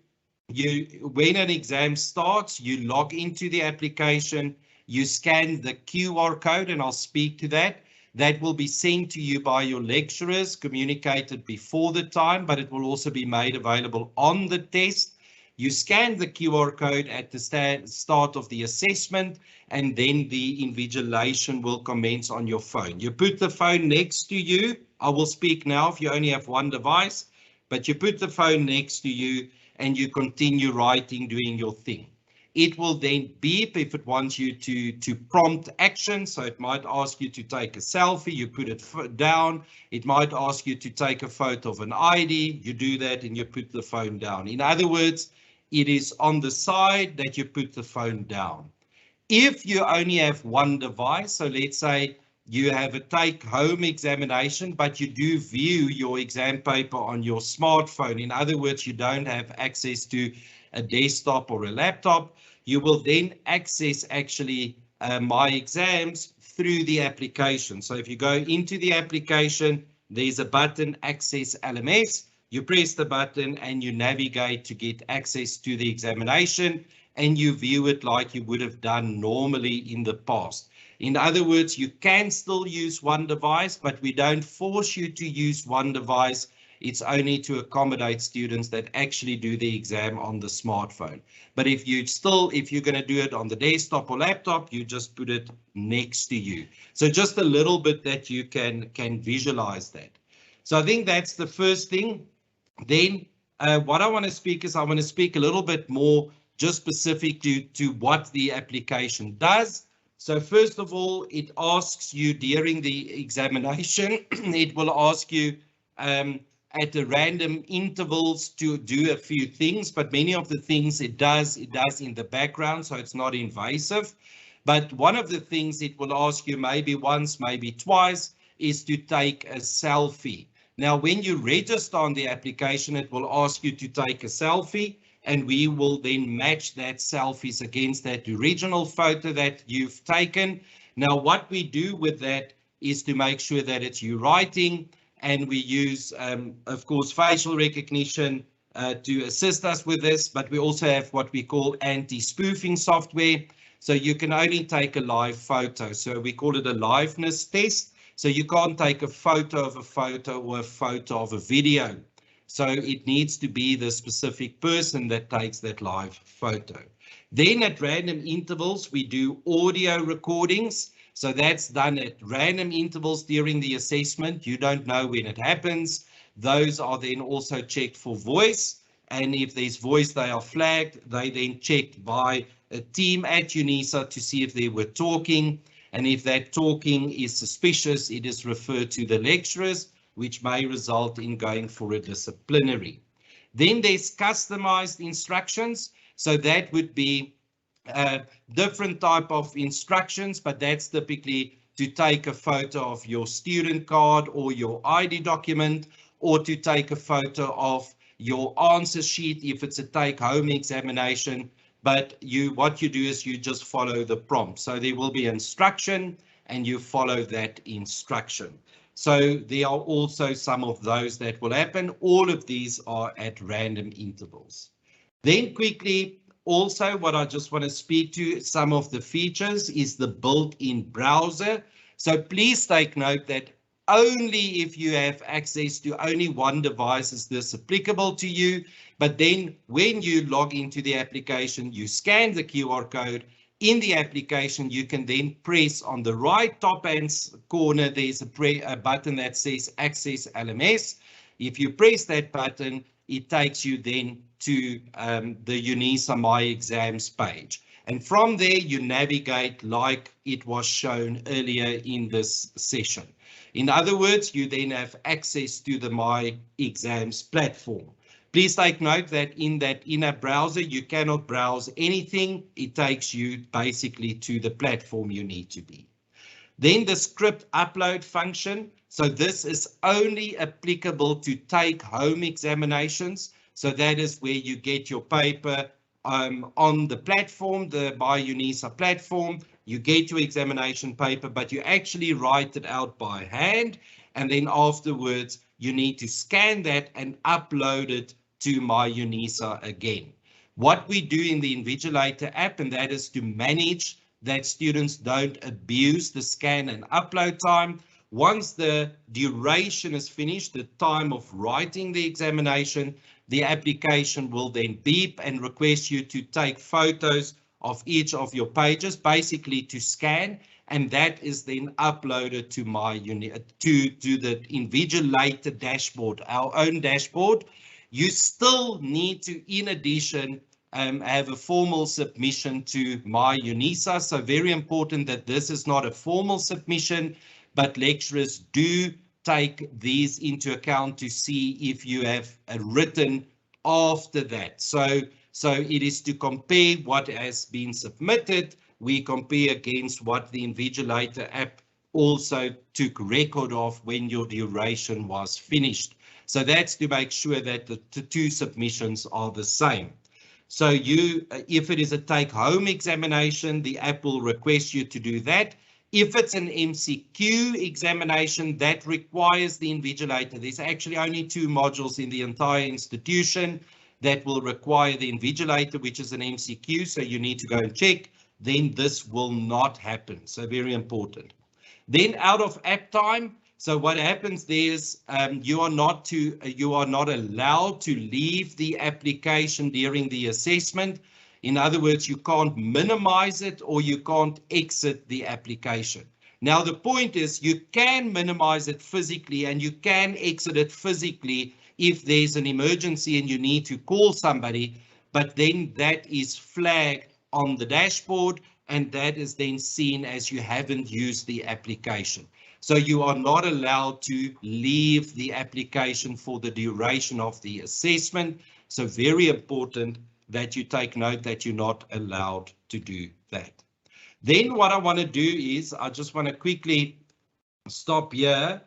when an exam starts, you log into the application, you scan the QR code, and I'll speak to that. That will be sent to you by your lecturers, communicated before the time, but it will also be made available on the test. You scan the QR code at the start of the assessment, and then the invigilation will commence on your phone. You put the phone next to you. I will speak now if you only have one device, but you put the phone next to you and you continue writing, doing your thing. It will then beep if it wants you to prompt action. So it might ask you to take a selfie, you put it down. It might ask you to take a photo of an ID, you do that and you put the phone down. In other words, it is on the side that you put the phone down. If you only have one device, so let's say you have a take-home examination, but you do view your exam paper on your smartphone. In other words, you don't have access to a desktop or a laptop, you will then access actually myExams through the application. So if you go into the application, there's a button, Access LMS. You press the button and you navigate to get access to the examination, and you view it like you would have done normally in the past. In other words, you can still use one device, but we don't force you to use one device. It's only to accommodate students that actually do the exam on the smartphone. But if you're going to do it on the desktop or laptop, you just put it next to you. So just a little bit that you can visualize that. So I think that's the first thing. Then what I want to speak is I want to speak a little bit more just specific to what the application does. So first of all, it asks you during the examination, it will ask you at the random intervals to do a few things, but many of the things it does in the background, so it's not invasive. But one of the things it will ask you maybe once, maybe twice, is to take a selfie. Now, when you register on the application, it will ask you to take a selfie. and we will then match that selfies against that original photo that you've taken. Now, what we do with that is to make sure that it's you writing, and we use, of course, facial recognition to assist us with this, but we also have what we call anti-spoofing software. So you can only take a live photo. So we call it a liveness test. So you can't take a photo of a photo or a photo of a video. So it needs to be the specific person that takes that live photo. Then at random intervals, we do audio recordings. So that's done at random intervals during the assessment. You don't know when it happens. Those are then also checked for voice. And if there's voice, they are flagged. They then checked by a team at Unisa to see if they were talking. And if that talking is suspicious, it is referred to the lecturers, which may result in going for a disciplinary. Then there's customized instructions. So that would be different type of instructions, but that's typically to take a photo of your student card or your ID document, or to take a photo of your answer sheet if it's a take-home examination. But what you do is you just follow the prompt. So there will be instruction and you follow that instruction. So there are also some of those that will happen. All of these are at random intervals. Then quickly, also what I just want to speak to, some of the features is the built-in browser. So please take note that only if you have access to only one device is this applicable to you. But then when you log into the application, you scan the QR code. In the application, you can then press on the right top hand corner, there's a button that says Access LMS. If you press that button, it takes you then to the Unisa myExams page. And from there, you navigate like it was shown earlier in this session. In other words, you then have access to the myExams platform. Please take note that in a browser, you cannot browse anything. It takes you basically to the platform you need to be. Then the script upload function. So this is only applicable to take-home examinations. So that is where you get your paper on the platform, the myUnisa platform. You get your examination paper, but you actually write it out by hand. And then afterwards, you need to scan that and upload it to myUnisa again. What we do in the Invigilator app, and that is to manage that students don't abuse the scan and upload time. Once the duration is finished, the time of writing the examination, the application will then beep and request you to take photos of each of your pages, basically to scan, and that is then uploaded to to the Invigilator dashboard, our own dashboard. You still need to, in addition, have a formal submission to myUnisa. So very important that this is not a formal submission, but lecturers do take these into account to see if you have written after that. So it is to compare what has been submitted. We compare against what the Invigilator app also took record of when your duration was finished. So that's to make sure that the two submissions are the same. So if it is a take-home examination, the app will request you to do that. If it's an MCQ examination, that requires the Invigilator. There's actually only 2 modules in the entire institution that will require the Invigilator, which is an MCQ, so you need to go and check. Then this will not happen. So very important. Then out of app time. So what happens there is you are not allowed to leave the application during the assessment. In other words, you can't minimize it or you can't exit the application. Now, the point is you can minimize it physically and you can exit it physically if there's an emergency and you need to call somebody, but then that is flagged on the dashboard and that is then seen as you haven't used the application. So you are not allowed to leave the application for the duration of the assessment. So very important that you take note that you're not allowed to do that. Then what I want to do is I just want to quickly stop here,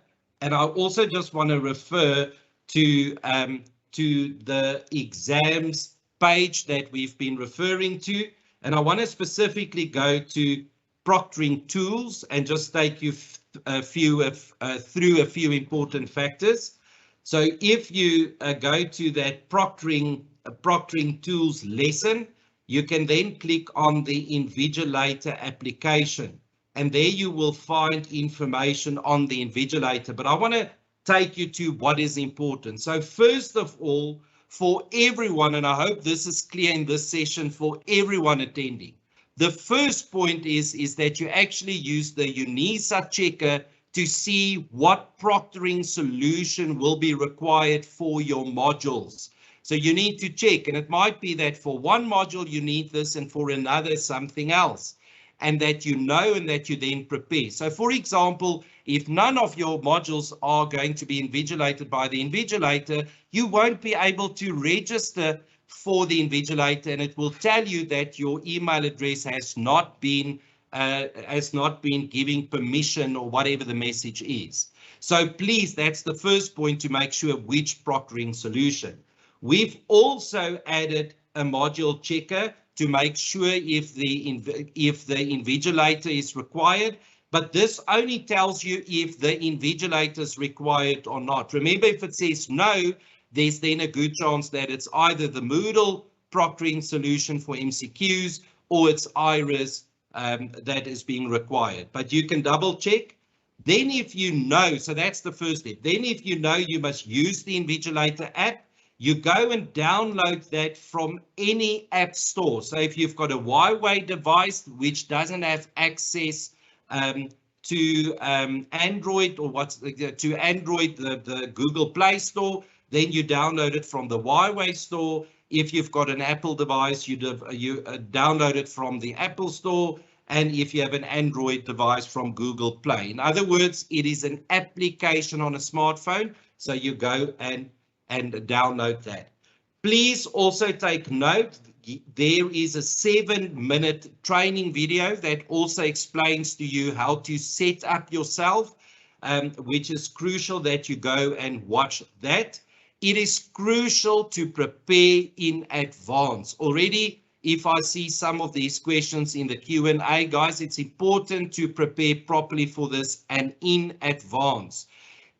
and I also just want to refer to the exams page that we've been referring to. And I want to specifically go to Proctoring Tools and just take you through a few important factors. So if you go to that Proctoring Tools lesson, you can then click on the Invigilator application, and there you will find information on the Invigilator. But I want to take you to what is important. So first of all, for everyone, and I hope this is clear in this session for everyone attending, the first point is that you actually use the Unisa checker to see what proctoring solution will be required for your modules. So you need to check, and it might be that for one module you need this and for another something else, and that you know and that you then prepare. So for example, if none of your modules are going to be invigilated by the Invigilator, you won't be able to register for the Invigilator, and it will tell you that your email address has not been giving permission or whatever the message is. So please, that's the first point, to make sure which proctoring solution. We've also added a module checker to make sure if the Invigilator is required, but this only tells you if the Invigilator is required or not. Remember, if it says no, there's then a good chance that it's either the Moodle proctoring solution for MCQs or it's IRIS that is being required. But you can double check. Then if you know, so that's the first step. Then if you know you must use the Invigilator app, you go and download that from any app store. So if you've got a Huawei device which doesn't have access to Android or to Android, the Google Play Store, then you download it from the Huawei store. If you've got an Apple device, you download it from the Apple Store. And if you have an Android device, from Google Play. In other words, it is an application on a smartphone. So you go and download that. Please also take note, there is a 7-minute training video that also explains to you how to set up yourself, which is crucial that you go and watch that. It is crucial to prepare in advance. Already, if I see some of these questions in the Q&A, guys, it's important to prepare properly for this and in advance.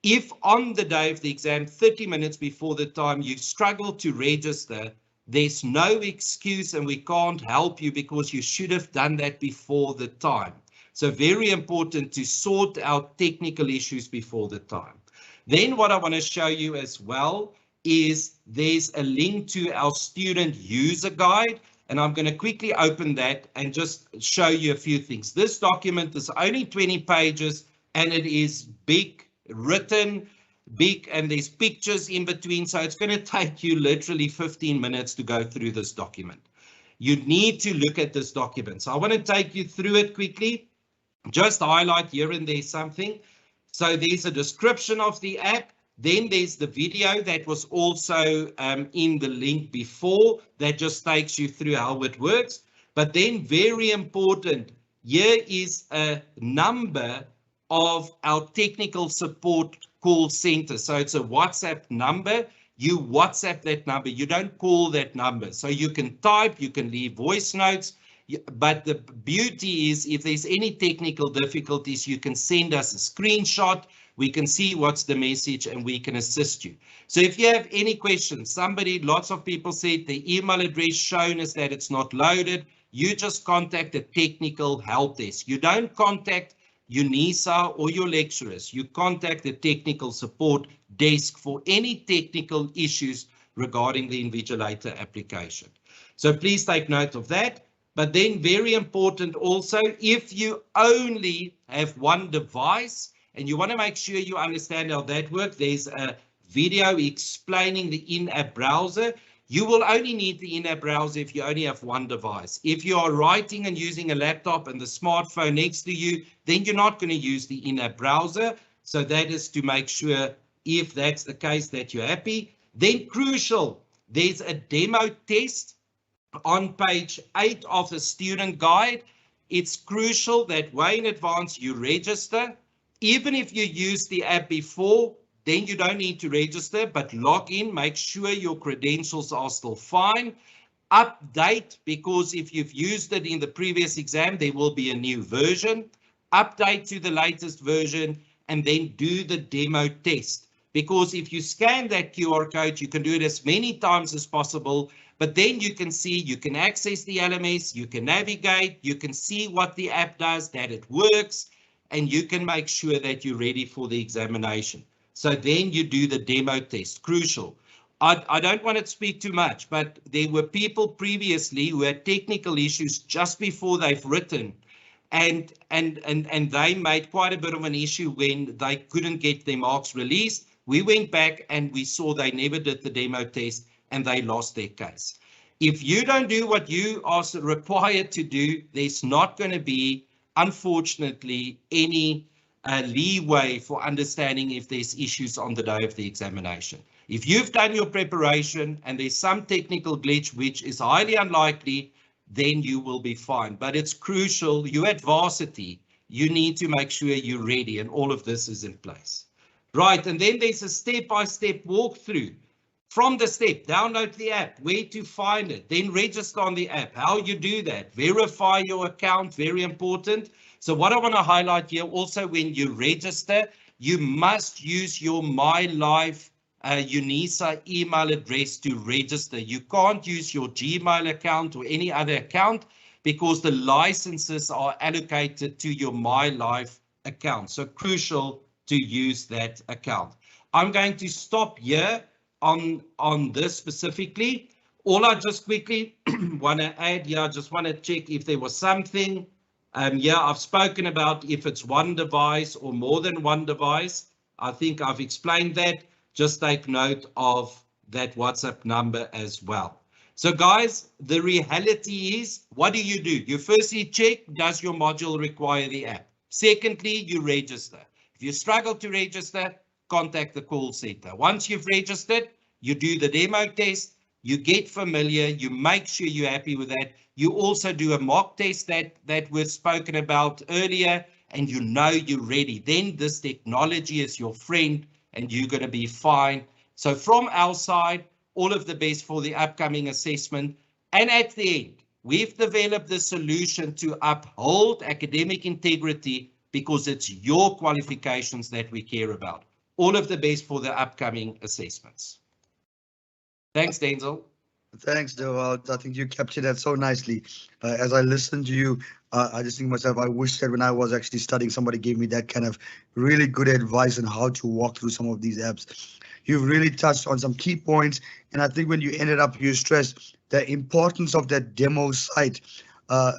If on the day of the exam, 30 minutes before the time, you struggle to register, there's no excuse and we can't help you because you should have done that before the time. So very important to sort out technical issues before the time. Then what I want to show you as well is there's a link to our student user guide, and I'm going to quickly open that and just show you a few things. This document is only 20 pages and it is big, written, big, and there's pictures in between, so it's going to take you literally 15 minutes to go through this document. You need to look at this document. So I want to take you through it quickly, just highlight here and there something. So there's a description of the app. Then there's the video that was also in the link before that just takes you through how it works. But then very important, here is a number of our technical support call center. So it's a WhatsApp number. You WhatsApp that number. You don't call that number. So you can type, you can leave voice notes. But the beauty is if there's any technical difficulties, you can send us a screenshot. We can see what's the message and we can assist you. So if you have any questions, lots of people said the email address shown is that it's not loaded. You just contact the technical help desk. You don't contact Unisa or your lecturers. You contact the technical support desk for any technical issues regarding the Invigilator application. So please take note of that. But then very important also, if you only have one device and you want to make sure you understand how that works, there's a video explaining the in-app browser. You will only need the in-app browser if you only have one device. If you are writing and using a laptop and the smartphone next to you, then you're not going to use the in-app browser. So that is to make sure, if that's the case, that you're happy. Then crucial, there's a demo test on page 8 of the student guide. It's crucial that way in advance you register. Even if you used the app before, then you don't need to register, but log in, make sure your credentials are still fine. Update, because if you've used it in the previous exam, there will be a new version. Update to the latest version, and then do the demo test. Because if you scan that QR code, you can do it as many times as possible, but then you can see, you can access the LMS, you can navigate, you can see what the app does, that it works, and you can make sure that you're ready for the examination. So then you do the demo test, crucial. I don't want to speak too much, but there were people previously who had technical issues just before they've written, and they made quite a bit of an issue when they couldn't get their marks released. We went back and we saw they never did the demo test and they lost their case. If you don't do what you are required to do, there's not going to be, unfortunately, any leeway for understanding if there's issues on the day of the examination. If you've done your preparation and there's some technical glitch, which is highly unlikely, then you will be fine. But it's crucial, you're at varsity, you need to make sure you're ready, and all of this is in place. Right, and then there's a step-by-step walkthrough. From the step, download the app, where to find it, then register on the app, how you do that, verify your account, very important. So what I want to highlight here, also when you register, you must use your MyLife Unisa email address to register. You can't use your Gmail account or any other account because the licenses are allocated to your MyLife account. So crucial to use that account. I'm going to stop here on this specifically. All I just quickly want to add here, I just want to check if there was something. Yeah, I've spoken about if it's one device or more than one device. I think I've explained that. Just take note of that WhatsApp number as well. So guys, the reality is, what do? You firstly check, does your module require the app? Secondly, you register. If you struggle to register, contact the call center. Once you've registered, you do the demo test, you get familiar, you make sure you're happy with that. You also do a mock test that was spoken about earlier, and you know you're ready. Then this technology is your friend, and you're going to be fine. So from our side, all of the best for the upcoming assessment. And at the end, we've developed the solution to uphold academic integrity because it's your qualifications that we care about. All of the best for the upcoming assessments. Thanks, Denzel. Thanks, Dewald. I think you captured that so nicely. As I listened to you, I just think to myself, I wish that when I was actually studying, somebody gave me that kind of really good advice on how to walk through some of these apps. You've really touched on some key points, and I think when you ended up, you stressed the importance of that demo site.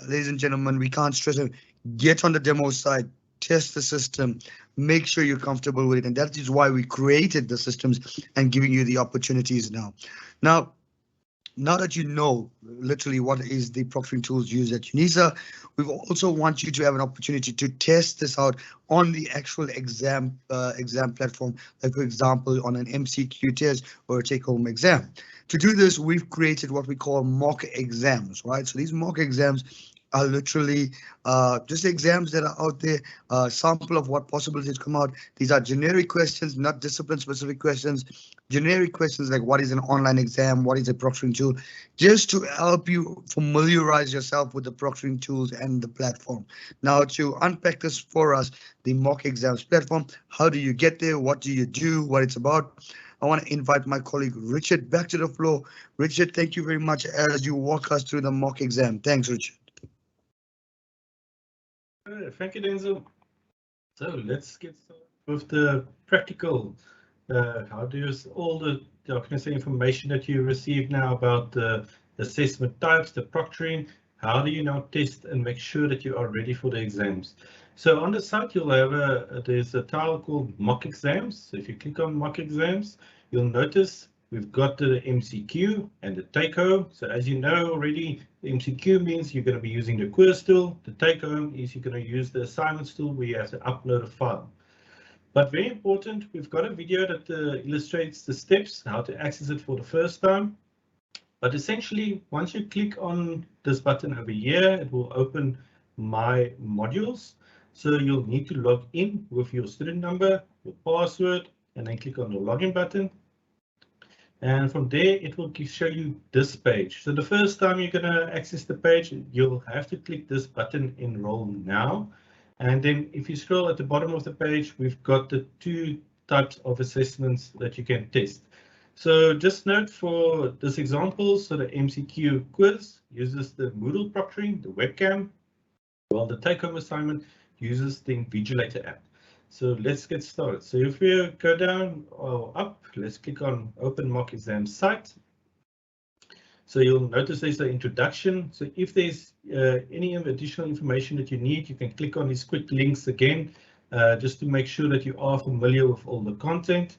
Ladies and gentlemen, we can't stress it. Get on the demo site, test the system, make sure you're comfortable with it, and that is why we created the systems and giving you the opportunities now. Now that you know literally what is the proctoring tools used at Unisa, we also want you to have an opportunity to test this out on the actual exam platform, like for example on an MCQ test or a take-home exam. To do this, we've created what we call mock exams, right? So these mock exams are literally just exams that are out there, sample of what possibilities come out. These are generic questions, not discipline-specific questions. Generic questions like what is an online exam, what is a proctoring tool, just to help you familiarize yourself with the proctoring tools and the platform. Now, to unpack this for us, the mock exams platform, how do you get there, what do you do, what it's about? I want to invite my colleague Richard back to the floor. Richard, thank you very much as you walk us through the mock exam. Thanks, Richard. Thank you, Denzel. So let's get started with the practical. How do you all the information that you receive now about the assessment types, the proctoring? How do you now test and make sure that you are ready for the exams? So on the site, you'll have there's a tile called mock exams. So if you click on mock exams, you'll notice we've got the MCQ and the take home. So as you know already, the MCQ means you're going to be using the quiz tool. The take home is you're going to use the assignments tool where you have to upload a file. But very important, we've got a video that illustrates the steps, how to access it for the first time. But essentially, once you click on this button over here, it will open My Modules. So you'll need to log in with your student number, your password, and then click on the login button. And from there, it will show you this page. So the first time you're going to access the page, you'll have to click this button, Enroll Now. And then if you scroll at the bottom of the page, we've got the two types of assessments that you can test. So just note for this example, so the MCQ quiz uses the Moodle Proctoring, the Webcam, while the take-home assignment uses the Invigilator app. So let's get started. So if we go down or up, let's click on Open Mock Exam Site. So you'll notice there's an introduction. So if there's any additional information that you need, you can click on these quick links again, just to make sure that you are familiar with all the content.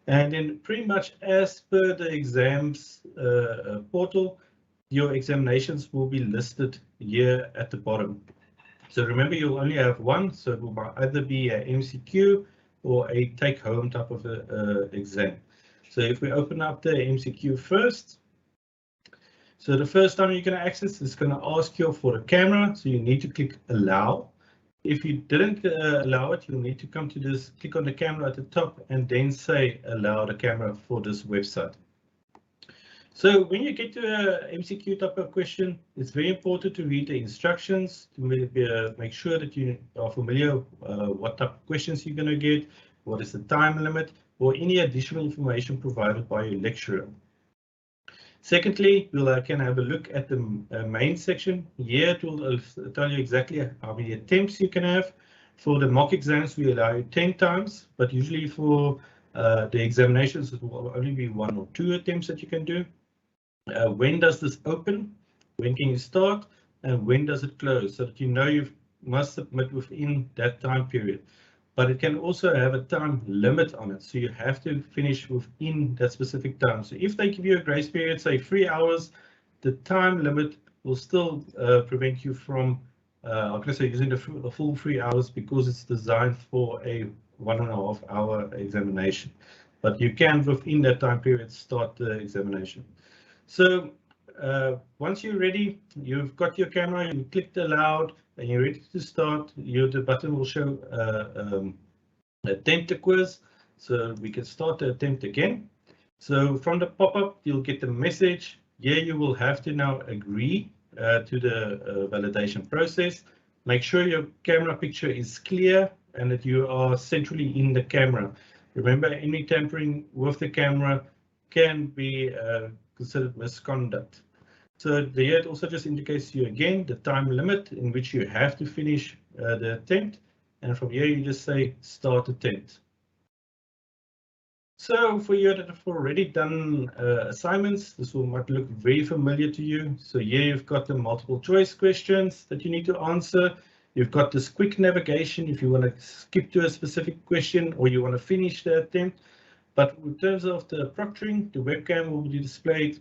And then pretty much as per the exams portal, your examinations will be listed here at the bottom. So remember, you'll only have one, so it will either be a MCQ or a take-home type of exam. So if we open up the MCQ first, so the first time you're going to access, it's going to ask you for a camera, so you need to click Allow. If you didn't allow it, you'll need to come to this, click on the camera at the top, and then say Allow the camera for this website. So when you get to a MCQ type of question, it's very important to read the instructions to make sure that you are familiar what type of questions you're going to get, what is the time limit, or any additional information provided by your lecturer. Secondly, we'll can have a look at the main section. Here it will tell you exactly how many attempts you can have. For the mock exams, we allow you 10 times, but usually for the examinations, it will only be 1 or 2 attempts that you can do. When does this open? When can you start? And when does it close? So that you know you must submit within that time period. But it can also have a time limit on it. So you have to finish within that specific time. So if they give you a grace period, say 3 hours, the time limit will still prevent you from, I'm going to say, using the full 3 hours, because it's designed for a 1.5 hour examination. But you can, within that time period, start the examination. So once you're ready, you've got your camera, you clicked Allowed, and you're ready to start. The button will show Attempt a quiz, so we can start the attempt again. So from the pop-up, you'll get the message. Here you will have to now agree to the validation process. Make sure your camera picture is clear and that you are centrally in the camera. Remember, any tampering with the camera can be considered misconduct. So here it also just indicates to you again the time limit in which you have to finish the attempt. And from here you just say Start Attempt. So for you that have already done assignments, this might look very familiar to you. So here you've got the multiple choice questions that you need to answer. You've got this quick navigation if you want to skip to a specific question or you want to finish the attempt. But in terms of the proctoring, the webcam will be displayed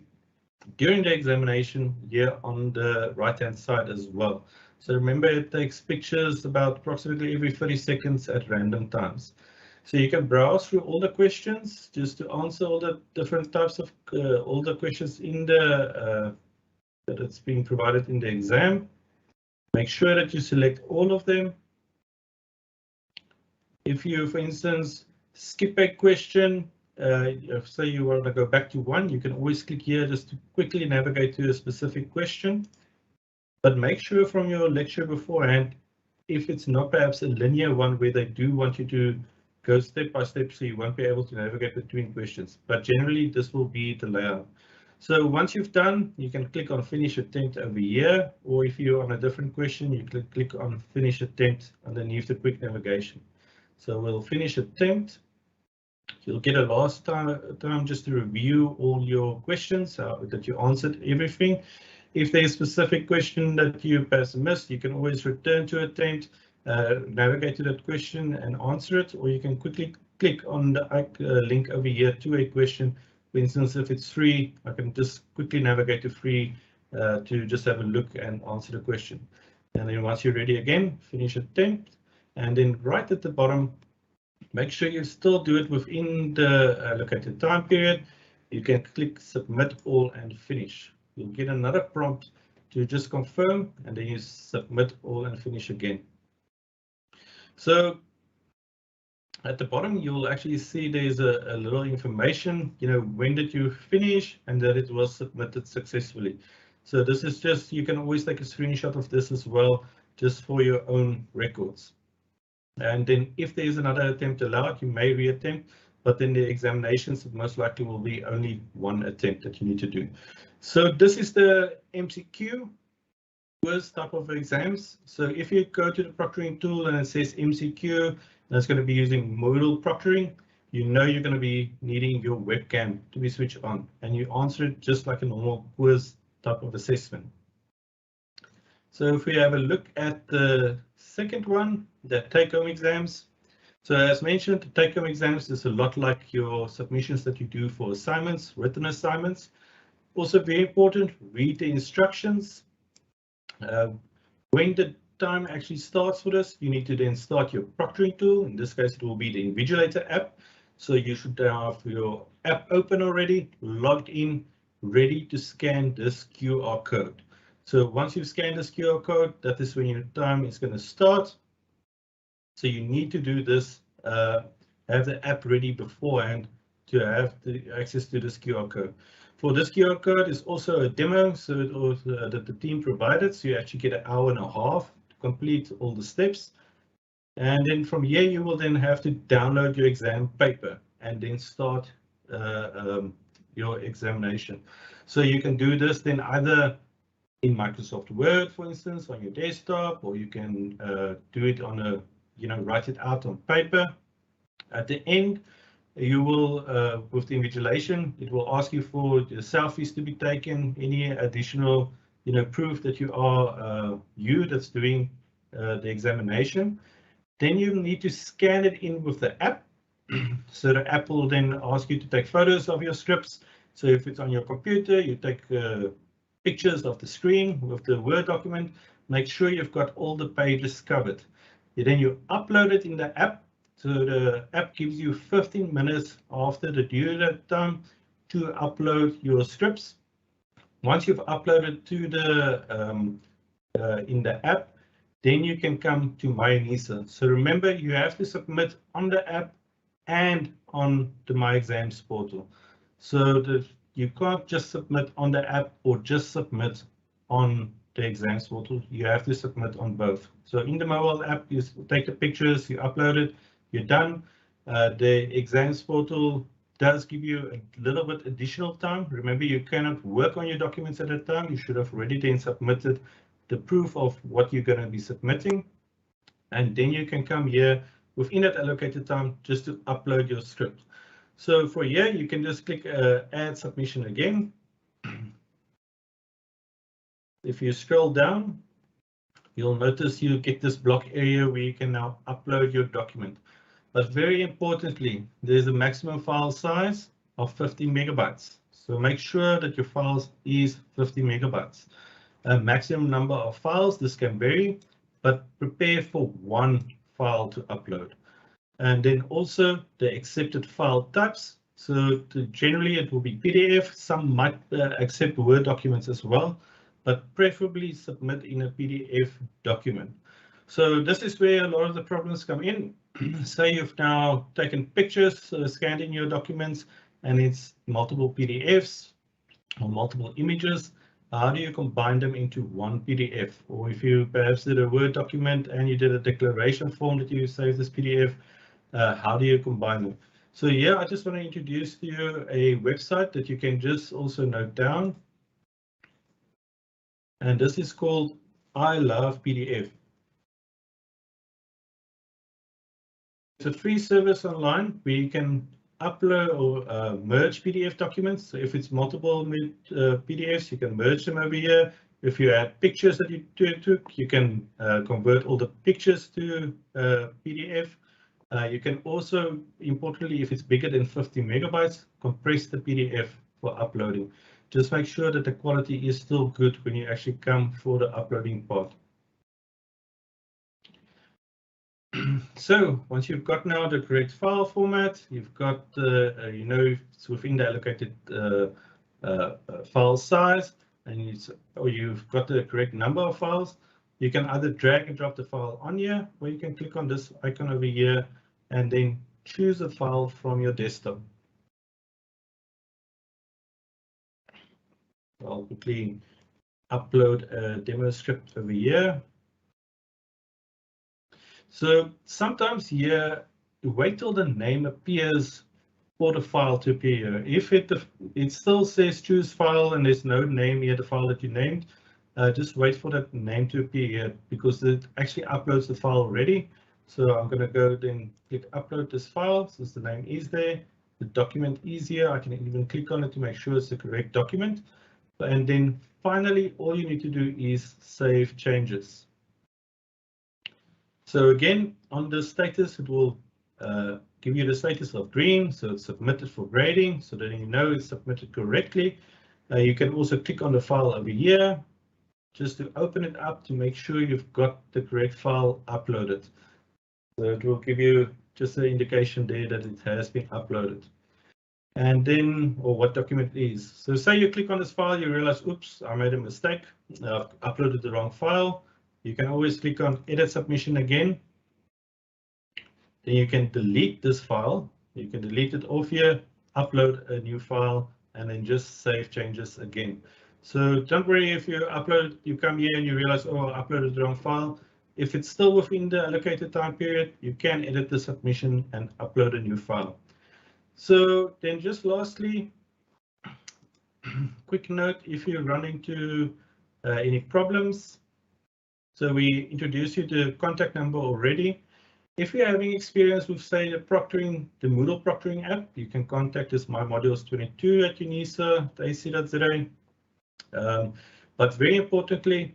during the examination here on the right-hand side as well. So remember, it takes pictures about approximately every 30 seconds at random times. So you can browse through all the questions just to answer all the different types of all the questions in the that it's being provided in the exam. Make sure that you select all of them. If you, for instance, skip a question, say you want to go back to one, you can always click here just to quickly navigate to a specific question. But make sure from your lecture beforehand, if it's not perhaps a linear one where they do want you to go step by step, so you won't be able to navigate between questions. But generally, this will be the layout. So once you've done, you can click on Finish Attempt over here, or if you're on a different question, you click on Finish Attempt underneath the quick navigation. So we'll finish attempt. You'll get a last time just to review all your questions, that you answered everything. If there's a specific question that you perhaps missed, you can always return to attempt, navigate to that question and answer it, or you can quickly click on the link over here to a question. For instance, if it's free, I can just quickly navigate to free to just have a look and answer the question. And then once you're ready again, finish attempt. And then right at the bottom, make sure you still do it within the allocated time period. You can click Submit All and Finish. You'll get another prompt to just confirm, and then you submit all and finish again. So At the bottom, you'll actually see there's a little information, when did you finish and that it was submitted successfully. So this is just, you can always take a screenshot of this as well, just for your own records. And then if there's another attempt allowed, you may reattempt, but then the examinations, it most likely will be only one attempt that you need to do. So this is the MCQ quiz type of exams. So if you go to the proctoring tool and it says MCQ, and it's going to be using Moodle Proctoring, you're going to be needing your webcam to be switched on, and you answer it just like a normal quiz type of assessment. So if we have a look at the second one, the take-home exams. So as mentioned, the take-home exams is a lot like your submissions that you do for assignments, written assignments. Also very important, read the instructions. When the time actually starts for this, you need to then start your proctoring tool. In this case, it will be the Invigilator app. So you should have your app open already, logged in, ready to scan this QR code. So once you've scanned this QR code, that is when your time is going to start. So you need to do this, have the app ready beforehand to have the access to this QR code. For this QR code is also a demo, so that the team provided, so you actually get an hour and a half to complete all the steps. And then from here, you will then have to download your exam paper and then start your examination. So you can do this then either in Microsoft Word, for instance, on your desktop, or you can do it on a, write it out on paper. At the end, you will, with the invigilation, it will ask you for the selfies to be taken, any additional, proof that you are you that's doing the examination. Then you need to scan it in with the app. So the app will then ask you to take photos of your scripts. So if it's on your computer, you take pictures of the screen with the Word document. Make sure you've got all the pages covered. And then you upload it in the app. So the app gives you 15 minutes after the due date time to upload your scripts. Once you've uploaded to the in the app, then you can come to myUnisa. So remember, you have to submit on the app and on the myExams portal. So that you can't just submit on the app or just submit on the exams portal. You have to submit on both. So in the mobile app, you take the pictures, you upload it, you're done. The exams portal does give you a little bit additional time. Remember, you cannot work on your documents at a time. You should have already then submitted the proof of what you're going to be submitting. And then you can come here within that allocated time just to upload your script. So for here, you can just click add submission again. If you scroll down, you'll notice you get this block area where you can now upload your document. But very importantly, there's a maximum file size of 50 megabytes. So make sure that your files is 50 megabytes. A maximum number of files, this can vary, but prepare for one file to upload. And then also the accepted file types. So generally it will be PDF. Some might accept Word documents as well, but preferably submit in a PDF document. So this is where a lot of the problems come in. Say you've now taken pictures, scanned in your documents, and it's multiple PDFs or multiple images. How do you combine them into one PDF? Or if you perhaps did a Word document and you did a declaration form that you saved this PDF, how do you combine them? So yeah, I just want to introduce to you a website that you can just also note down. And this is called I Love PDF. It's a free service online where you can upload or merge PDF documents. So if it's multiple PDFs, you can merge them over here. If you add pictures that you took, you can convert all the pictures to PDF. You can also, importantly, if it's bigger than 50 megabytes, compress the PDF for uploading. Just make sure that the quality is still good when you actually come for the uploading part. So once you've got now the correct file format, you've got, it's within the allocated file size, and you've got the correct number of files, you can either drag and drop the file on here, or you can click on this icon over here and then choose a file from your desktop. I'll quickly upload a demo script over here. So sometimes here, wait till the name appears for the file to appear. If it still says choose file and there's no name here, the file that you named, just wait for that name to appear here because it actually uploads the file already. So I'm going to go then click upload this file since the name is there. The document is here. I can even click on it to make sure it's the correct document. And then finally, all you need to do is save changes. So again, on the status, it will give you the status of green, so it's submitted for grading, so that you know it's submitted correctly. You can also click on the file over here, just to open it up to make sure you've got the correct file uploaded. So it will give you just an indication there that it has been uploaded. And then, or what document it is. So say you click on this file, you realize, oops, I made a mistake. I've uploaded the wrong file. You can always click on edit submission again. Then you can delete this file. You can delete it off here, upload a new file, and then just save changes again. So don't worry if you upload, you come here and you realize, oh, I uploaded the wrong file. If it's still within the allocated time period, you can edit the submission and upload a new file. So then just lastly, quick note, if you run into any problems, so we introduced you to the contact number already. If you're having experience with, say, the Moodle Proctoring App, you can contact us mymodules22@unisa.ac.za. But very importantly,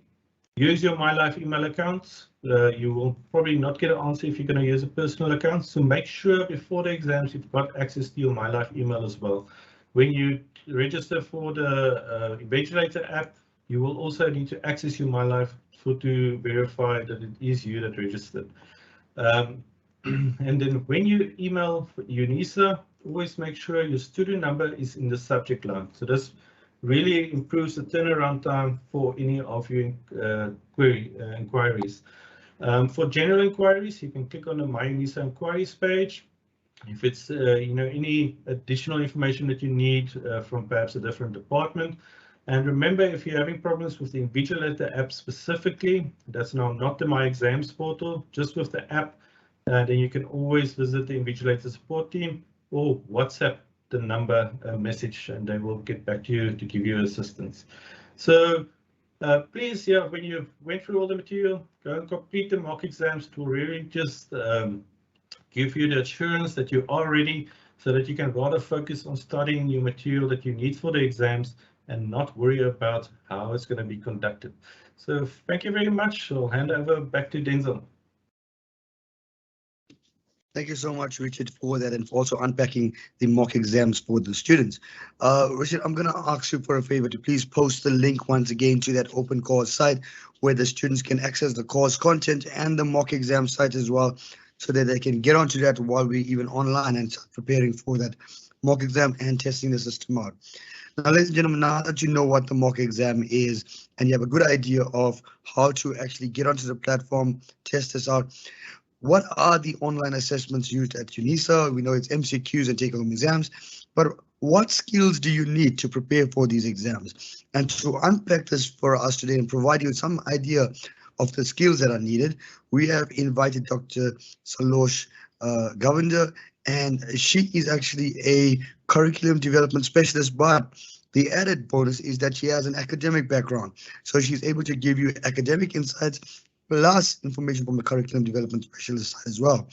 use your MyLife email accounts. You will probably not get an answer if you're going to use a personal account. So make sure before the exams you've got access to your MyLife email as well. When you register for the Invigilator app, you will also need to access your MyLife to verify that it is you that registered. And then when you email Unisa, always make sure your student number is in the subject line. So this really improves the turnaround time for any of your inquiries. For general inquiries, you can click on the My Unisa Inquiries page. If it's any additional information that you need from perhaps a different department. And remember, if you're having problems with the Invigilator app specifically, that's now not the myExams portal, just with the app, then you can always visit the Invigilator support team or WhatsApp the number message, and they will get back to you to give you assistance. So please, when you went through all the material, go and complete the mock exams to really just give you the assurance that you are ready so that you can rather focus on studying your material that you need for the exams and not worry about how it's going to be conducted. So thank you very much. I'll hand over back to Denzel. Thank you so much, Richard, for that and for also unpacking the mock exams for the students. Richard, I'm going to ask you for a favor to please post the link once again to that open course site where the students can access the course content and the mock exam site as well, so that they can get onto that while we're even online and start preparing for that mock exam and testing the system out. Now, ladies and gentlemen, now that you know what the mock exam is and you have a good idea of how to actually get onto the platform, test this out, what are the online assessments used at Unisa? We know it's MCQs and take-home exams, but what skills do you need to prepare for these exams? And to unpack this for us today and provide you some idea of the skills that are needed, we have invited Dr. Salosh Govender, and she is actually a curriculum development specialist, but the added bonus is that she has an academic background. So she's able to give you academic insights plus information from the curriculum development specialist side as well.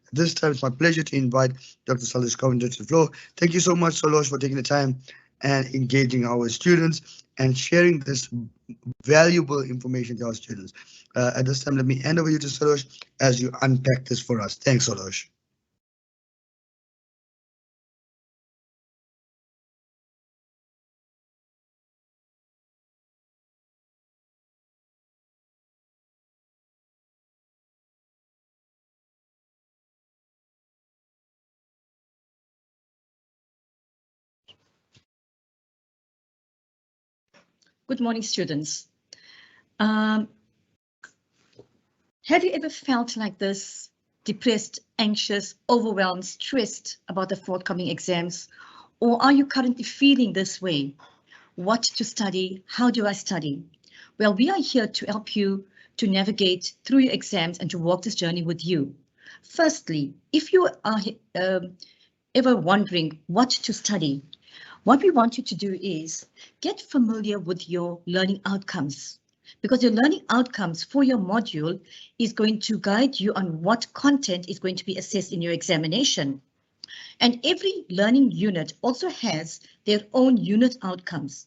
At this time, it's my pleasure to invite Dr. Salosh Govender to the floor. Thank you so much, Salosh, for taking the time and engaging our students and sharing this valuable information to our students. At this time, let me hand over you to Salosh as you unpack this for us. Thanks, Salosh. Good morning, students. Have you ever felt like this depressed, anxious, overwhelmed, stressed about the forthcoming exams? Or are you currently feeling this way? What to study? How do I study? Well, we are here to help you to navigate through your exams and to walk this journey with you. Firstly, if you are ever wondering what to study, what we want you to do is get familiar with your learning outcomes, because your learning outcomes for your module is going to guide you on what content is going to be assessed in your examination. And every learning unit also has their own unit outcomes.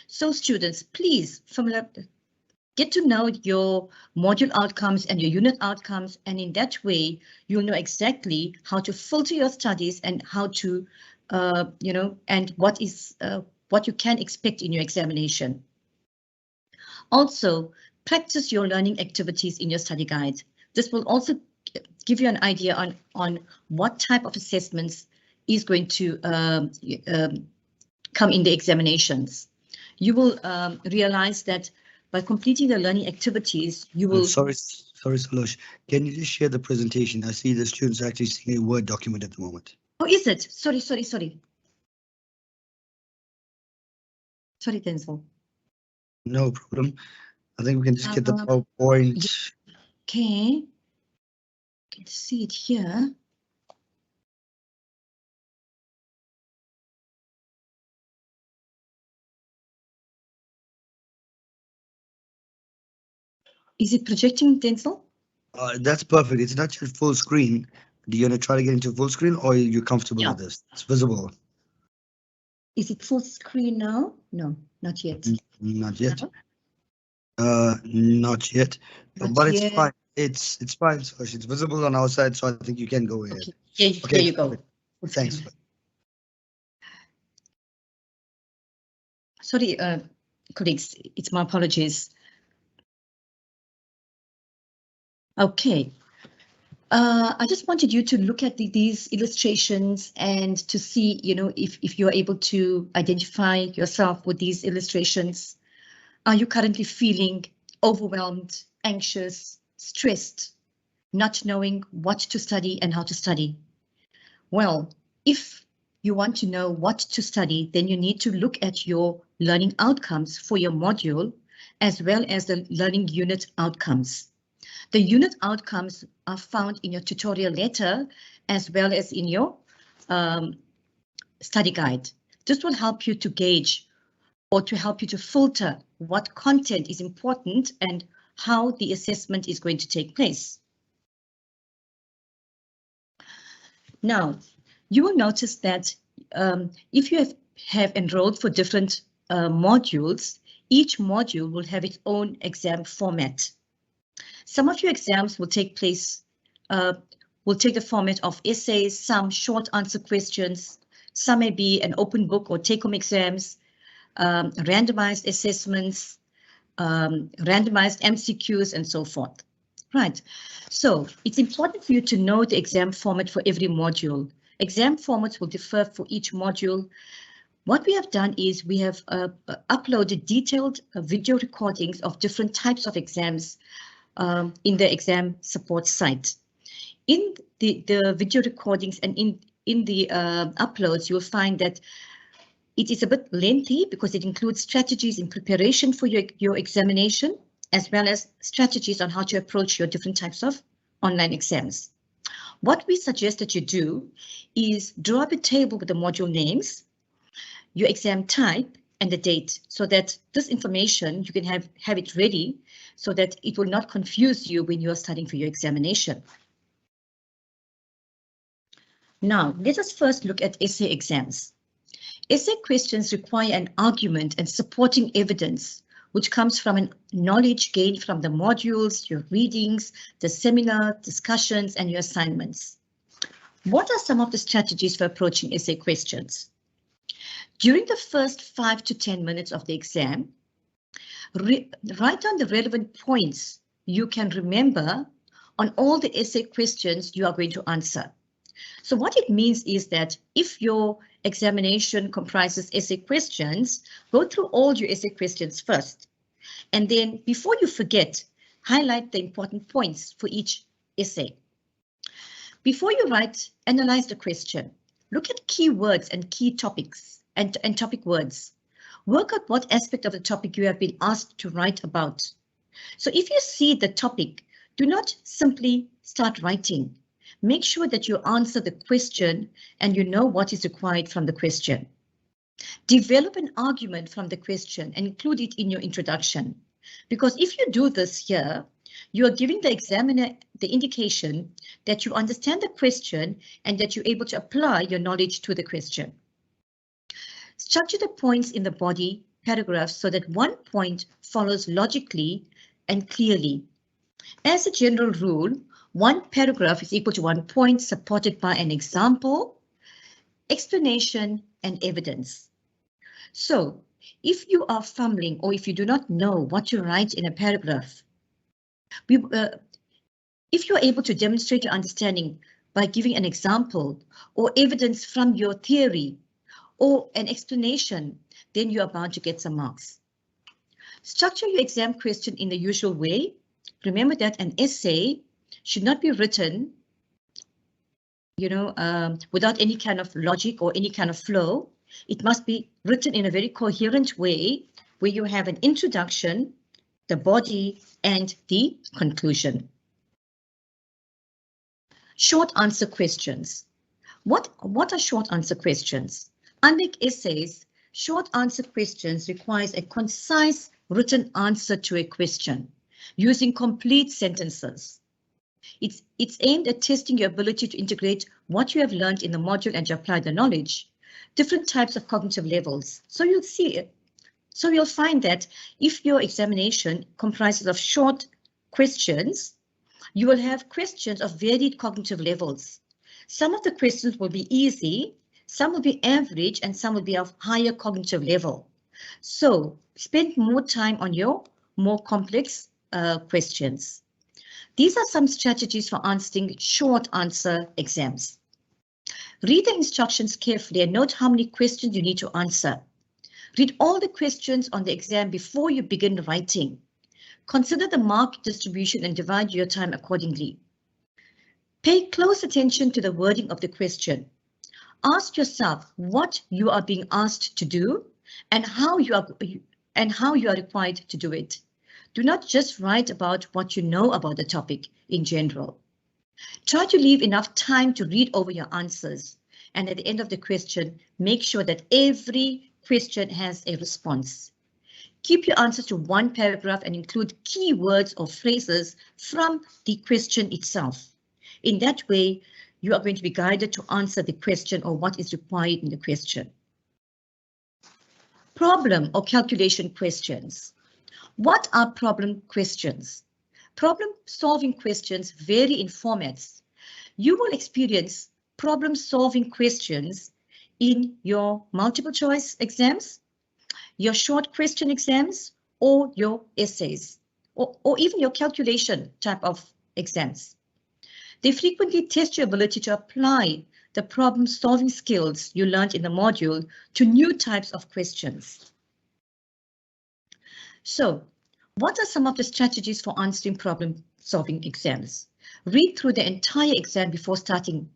So students, please get to know your module outcomes and your unit outcomes, and in that way, you'll know exactly how to filter your studies and how to, and what you can expect in your examination. Also, practice your learning activities in your study guide. This will also give you an idea on what type of assessments is going to come in the examinations. You will realize that by completing the learning activities, you will... Sorry, Salosh. Can you just share the presentation? I see the students are actually seeing a Word document at the moment. Oh, is it? Sorry. Sorry, Denzel. No problem. I think we can just get the PowerPoint. Okay. You can see it here. Is it projecting, Denzel? That's perfect. It's not your full screen. Do you want to try to get into full screen, or are you comfortable with this? It's visible. Is it full screen now? No, not yet. Not yet. No? Not yet. Not but yet. It's fine. It's fine. So it's visible on our side, so I think you can go ahead. Okay. Here you go. Thanks. Sorry, colleagues, it's my apologies. Okay. I just wanted you to look at these illustrations and to see, if you're able to identify yourself with these illustrations. Are you currently feeling overwhelmed, anxious, stressed, not knowing what to study and how to study? Well, if you want to know what to study, then you need to look at your learning outcomes for your module, as well as the learning unit outcomes. The unit outcomes are found in your tutorial letter, as well as in your study guide. This will help you to gauge or to help you to filter what content is important and how the assessment is going to take place. Now, you will notice that if you have enrolled for different modules, each module will have its own exam format. Some of your exams will take place, will take the format of essays, some short answer questions, some may be an open book or take-home exams, randomized assessments, randomized MCQs, and so forth. Right, so it's important for you to know the exam format for every module. Exam formats will differ for each module. What we have done is we have uploaded detailed video recordings of different types of exams in the exam support site. In the video recordings and in the uploads, you'll find that it is a bit lengthy because it includes strategies in preparation for your examination, as well as strategies on how to approach your different types of online exams. What we suggest that you do is draw up a table with the module names, your exam type, and the date, so that this information you can have it ready so that it will not confuse you when you are studying for your examination. Now, let us first look at essay exams. Essay questions require an argument and supporting evidence, which comes from a knowledge gained from the modules, your readings, the seminar, discussions, and your assignments. What are some of the strategies for approaching essay questions? During the first 5 to 10 minutes of the exam, write down the relevant points you can remember on all the essay questions you are going to answer. So what it means is that if your examination comprises essay questions, go through all your essay questions first. And then before you forget, highlight the important points for each essay. Before you write, analyze the question. Look at key words and key topics and topic words. Work out what aspect of the topic you have been asked to write about. So if you see the topic, do not simply start writing. Make sure that you answer the question and you know what is required from the question. Develop an argument from the question and include it in your introduction. Because if you do this here, you are giving the examiner the indication that you understand the question and that you're able to apply your knowledge to the question. Structure the points in the body paragraph so that one point follows logically and clearly. As a general rule, one paragraph is equal to 1 point supported by an example, explanation, and evidence. So if you are fumbling or if you do not know what to write in a paragraph, if you're able to demonstrate your understanding by giving an example or evidence from your theory or an explanation, then you are bound to get some marks. Structure your exam question in the usual way. Remember that an essay should not be written, without any kind of logic or any kind of flow. It must be written in a very coherent way where you have an introduction, the body, and the conclusion. Short answer questions. What are short answer questions? Unlike essays, short answer questions requires a concise written answer to a question using complete sentences. It's aimed at testing your ability to integrate what you have learned in the module and to apply the knowledge, different types of cognitive levels. So you'll find that if your examination comprises of short questions, you will have questions of varied cognitive levels. Some of the questions will be easy, some will be average, and some will be of higher cognitive level. So spend more time on your more complex questions. These are some strategies for answering short answer exams. Read the instructions carefully and note how many questions you need to answer. Read all the questions on the exam before you begin writing. Consider the mark distribution and divide your time accordingly. Pay close attention to the wording of the question. Ask yourself what you are being asked to do and how you are required to do it. Do not just write about what you know about the topic in general. Try to leave enough time to read over your answers, and at the end of the question, make sure that every question has a response. Keep your answers to one paragraph and include key words or phrases from the question itself. In that way, you are going to be guided to answer the question or what is required in the question. Problem or calculation questions. What are problem questions? Problem-solving questions vary in formats. You will experience problem-solving questions in your multiple choice exams, your short question exams, or your essays, or even your calculation type of exams. They frequently test your ability to apply the problem-solving skills you learned in the module to new types of questions. So, what are some of the strategies for answering problem-solving exams? Read through the entire exam before starting.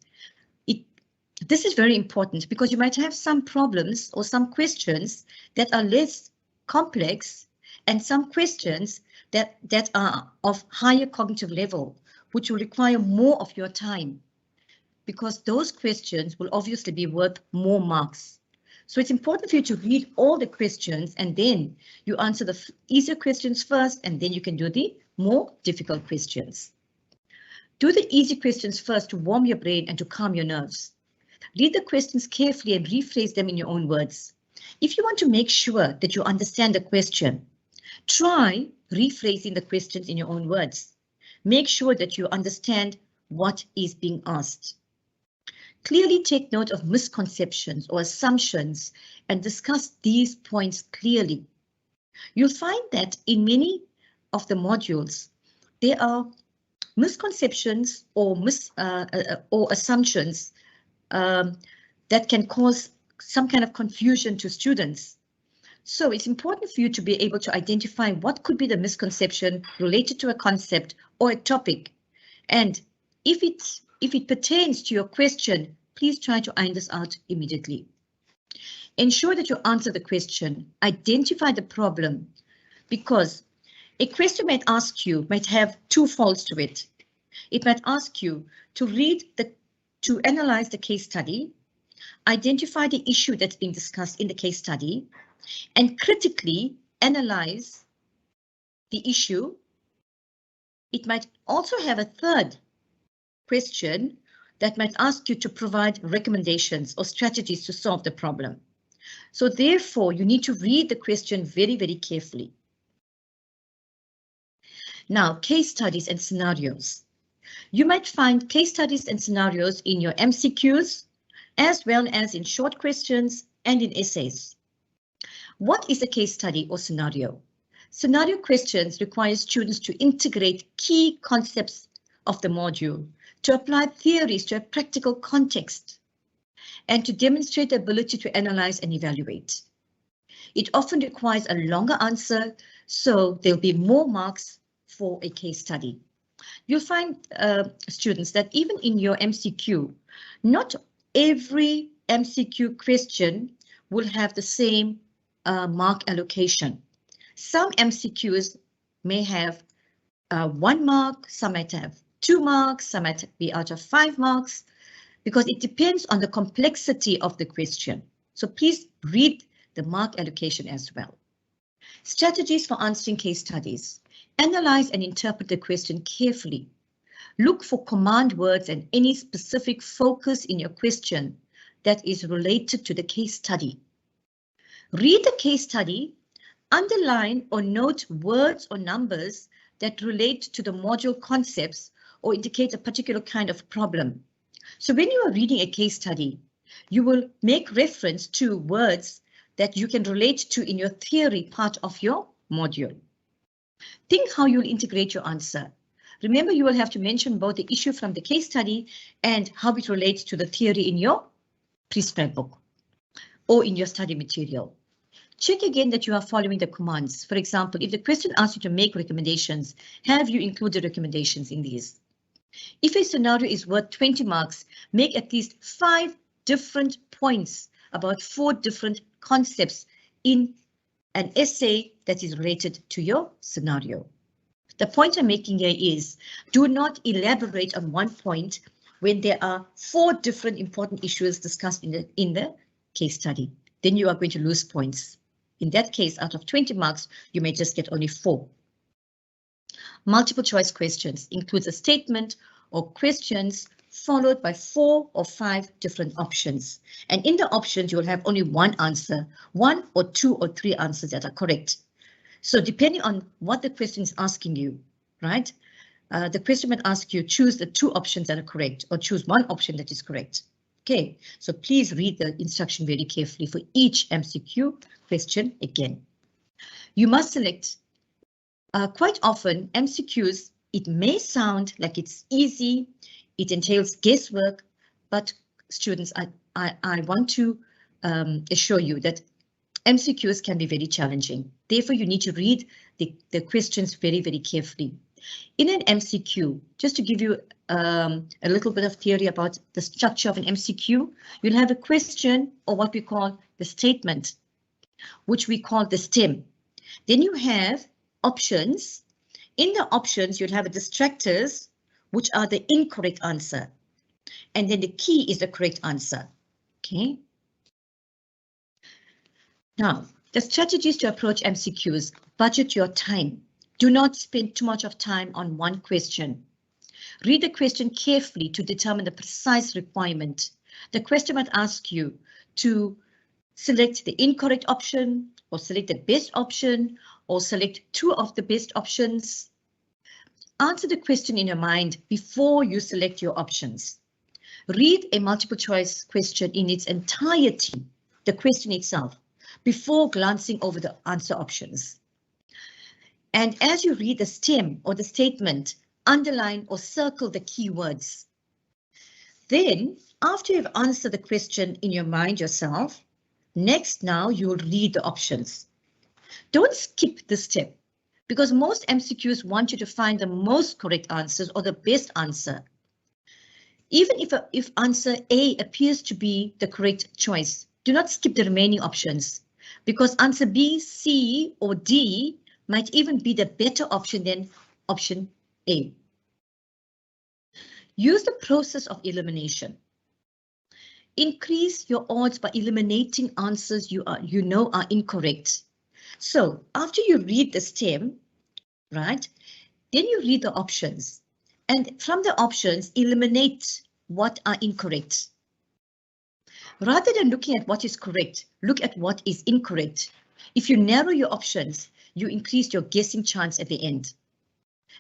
This is very important because you might have some problems or some questions that are less complex and some questions that are of higher cognitive level, which will require more of your time because those questions will obviously be worth more marks. So it's important for you to read all the questions and then you answer the easier questions first and then you can do the more difficult questions. Do the easy questions first to warm your brain and to calm your nerves. Read the questions carefully and rephrase them in your own words. If you want to make sure that you understand the question, try rephrasing the questions in your own words. Make sure that you understand what is being asked. Clearly take note of misconceptions or assumptions and discuss these points clearly. You'll find that in many of the modules, there are misconceptions or assumptions that can cause some kind of confusion to students. So it's important for you to be able to identify what could be the misconception related to a concept or a topic. And if if it pertains to your question, please try to iron this out immediately. Ensure that you answer the question, identify the problem, because a question might have two folds to it. It might ask you to analyze the case study, identify the issue that's being discussed in the case study, and critically analyze the issue. It might also have a third question that might ask you to provide recommendations or strategies to solve the problem. So therefore, you need to read the question very, very carefully. Now, case studies and scenarios. You might find case studies and scenarios in your MCQs, as well as in short questions and in essays. What is a case study or scenario? Scenario questions require students to integrate key concepts of the module, to apply theories to a practical context, and to demonstrate the ability to analyze and evaluate. It often requires a longer answer, so there'll be more marks for a case study. You'll find students that even in your MCQ, not every MCQ question will have the same mark allocation. Some MCQs may have 1 mark, some might have 2 marks, some might be out of 5 marks, because it depends on the complexity of the question. So please read the mark allocation as well. Strategies for answering case studies. Analyze and interpret the question carefully. Look for command words and any specific focus in your question that is related to the case study. Read the case study, underline or note words or numbers that relate to the module concepts or indicate a particular kind of problem. So when you are reading a case study, you will make reference to words that you can relate to in your theory part of your module. Think how you'll integrate your answer. Remember, you will have to mention both the issue from the case study and how it relates to the theory in your prescribed book or in your study material. Check again that you are following the commands. For example, if the question asks you to make recommendations, have you included recommendations in these? If a scenario is worth 20 marks, make at least 5 different points about 4 different concepts in an essay that is related to your scenario. The point I'm making here is do not elaborate on one point when there are 4 different important issues discussed in the case study. Then you are going to lose points. In that case, out of 20 marks, you may just get only 4. Multiple choice questions includes a statement or questions followed by 4 or 5 different options. And in the options, you will have only one answer, 1 or 2 or 3 answers that are correct. So depending on what the question is asking you, right? The question might ask you choose the 2 options that are correct or choose 1 option that is correct. Okay, so please read the instruction very carefully for each MCQ question again. You must select. Quite often, MCQs, it may sound like it's easy, it entails guesswork, but students, I want to assure you that MCQs can be very challenging. Therefore, you need to read the questions very, very carefully. In an MCQ, just to give you a little bit of theory about the structure of an MCQ, you'll have a question or what we call the statement, which we call the stem. Then you have options. In the options, you'll have a distractors, which are the incorrect answer. And then the key is the correct answer. Okay. Now, the strategies to approach MCQs. Budget your time. Do not spend too much of time on one question. Read the question carefully to determine the precise requirement. The question might ask you to select the incorrect option or select the best option or select 2 of the best options. Answer the question in your mind before you select your options. Read a multiple choice question in its entirety, the question itself, before glancing over the answer options. And as you read the stem or the statement, underline or circle the keywords. Then, after you've answered the question in your mind yourself, next now you'll read the options. Don't skip this step because most MCQs want you to find the most correct answers or the best answer. Even if answer A appears to be the correct choice, do not skip the remaining options, because answer B, C, or D might even be the better option than option A. Use the process of elimination. Increase your odds by eliminating answers you know are incorrect. So after you read the stem, right, then you read the options, and from the options, eliminate what are incorrect. Rather than looking at what is correct, look at what is incorrect. If you narrow your options, you increase your guessing chance at the end.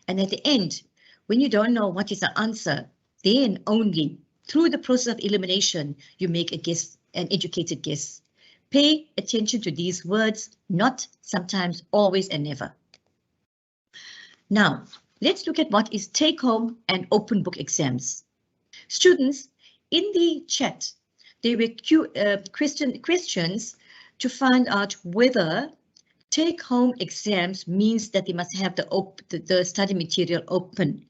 And at the end, when you don't know what is the answer, then only through the process of elimination, you make a guess, an educated guess. Pay attention to these words, not, sometimes, always, and never. Now, let's look at what is take-home and open book exams. Students, in the chat, there were questions to find out whether take-home exams means that they must have the study material open.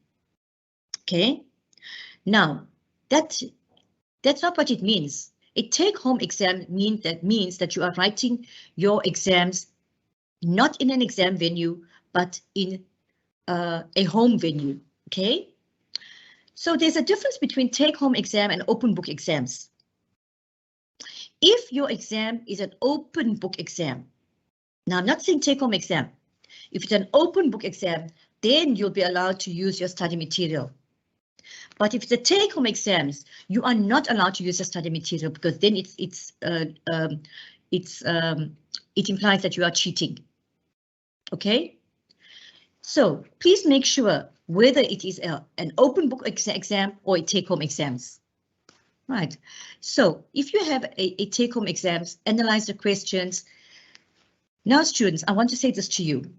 Okay, now that's not what it means. A take-home exam means that you are writing your exams not in an exam venue, but in a home venue. Okay, so there's a difference between take-home exam and open book exams. If your exam is an open book exam, now I'm not saying take-home exam. If it's an open book exam, then you'll be allowed to use your study material. But if it's a take-home exams, you are not allowed to use your study material, because then it implies that you are cheating. Okay, so please make sure whether it is an open book exam or a take-home exams. Right, so if you have a take-home exams, analyze the questions. Now, students, I want to say this to you.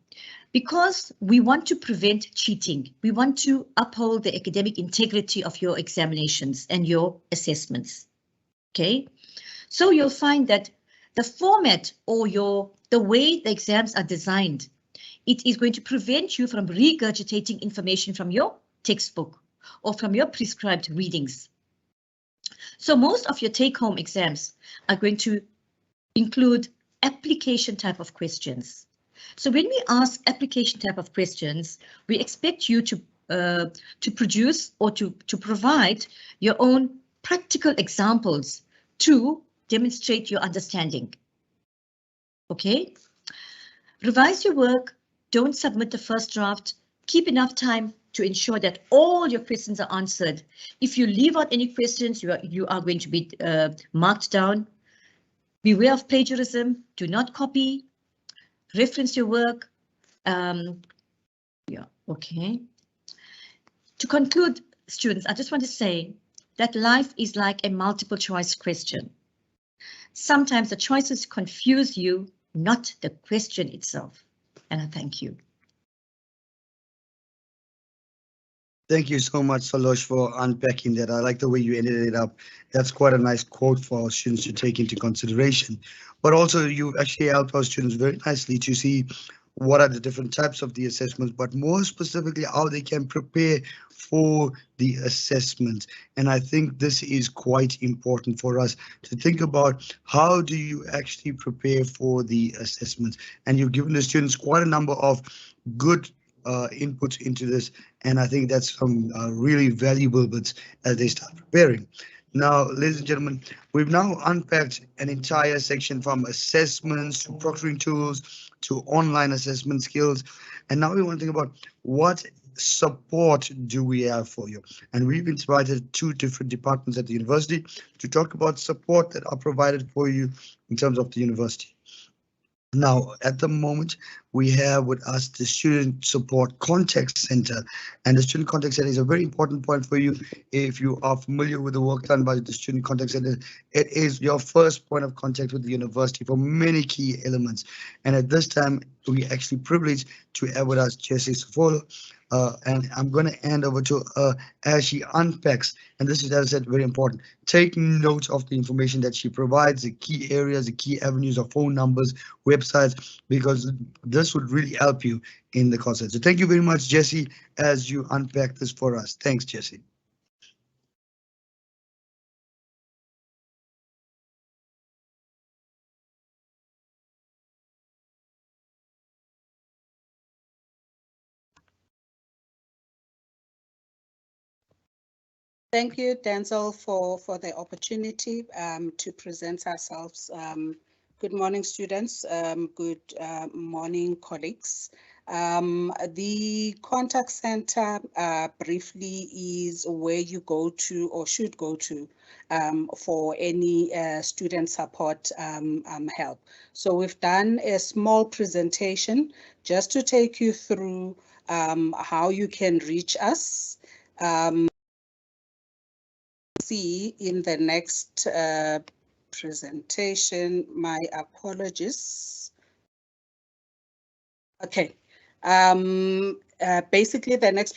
Because we want to prevent cheating, we want to uphold the academic integrity of your examinations and your assessments. Okay, so you'll find that the format or the way the exams are designed, it is going to prevent you from regurgitating information from your textbook or from your prescribed readings. So most of your take-home exams are going to include application type of questions. So when we ask application type of questions, we expect you to produce or to provide your own practical examples to demonstrate your understanding. Okay, revise your work, don't submit the first draft, keep enough time to ensure that all your questions are answered. If you leave out any questions, you are going to be marked down. Beware of plagiarism, do not copy, reference your work. Yeah, okay. To conclude, students, I just want to say that life is like a multiple choice question. Sometimes the choices confuse you, not the question itself. And I thank you. Thank you so much, Salosh, for unpacking that. I like the way you ended it up. That's quite a nice quote for our students to take into consideration. But also, you actually helped our students very nicely to see what are the different types of the assessments, but more specifically, how they can prepare for the assessment. And I think this is quite important for us to think about. How do you actually prepare for the assessment? And you've given the students quite a number of good input into this, and I think that's some really valuable bits as they start preparing. Now, ladies and gentlemen, we've now unpacked an entire section from assessments to proctoring tools to online assessment skills, and now we want to think about what support do we have for you. And we've invited two different departments at the university to talk about support that are provided for you in terms of the university. Now, at the moment, we have with us the Student Support Contact Center, and the Student Contact Center is a very important point for you. If you are familiar with the work done by the Student Contact Center, it is your first point of contact with the university for many key elements. And at this time, we actually privileged to have with us Jessie Safolo. And I'm going to hand over to as she unpacks, and this is, as I said, very important. Take note of the information that she provides, the key areas, the key avenues of phone numbers, websites, because this would really help you in the concept. So thank you very much, Jessie, as you unpack this for us. Thanks, Jessie. Thank you, Denzel, for the opportunity to present ourselves. Good morning, students. Good morning, colleagues. The contact center briefly is where you go to or should go to for any student support help. So we've done a small presentation just to take you through how you can reach us. See in the next presentation, my apologies. Okay. Basically, the next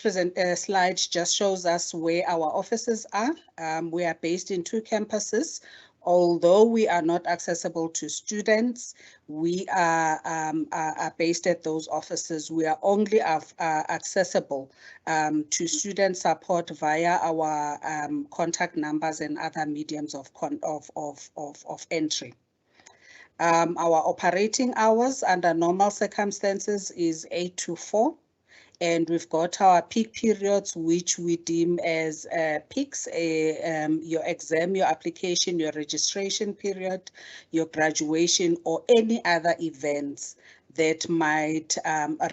slide just shows us where our offices are. We are based in 2 campuses. Although we are not accessible to students, we are based at those offices. We are only accessible to student support via our contact numbers and other mediums of entry. Our operating hours under normal circumstances is 8 to 4. And we've got our peak periods, which we deem as peaks, your exam, your application, your registration period, your graduation, or any other events that might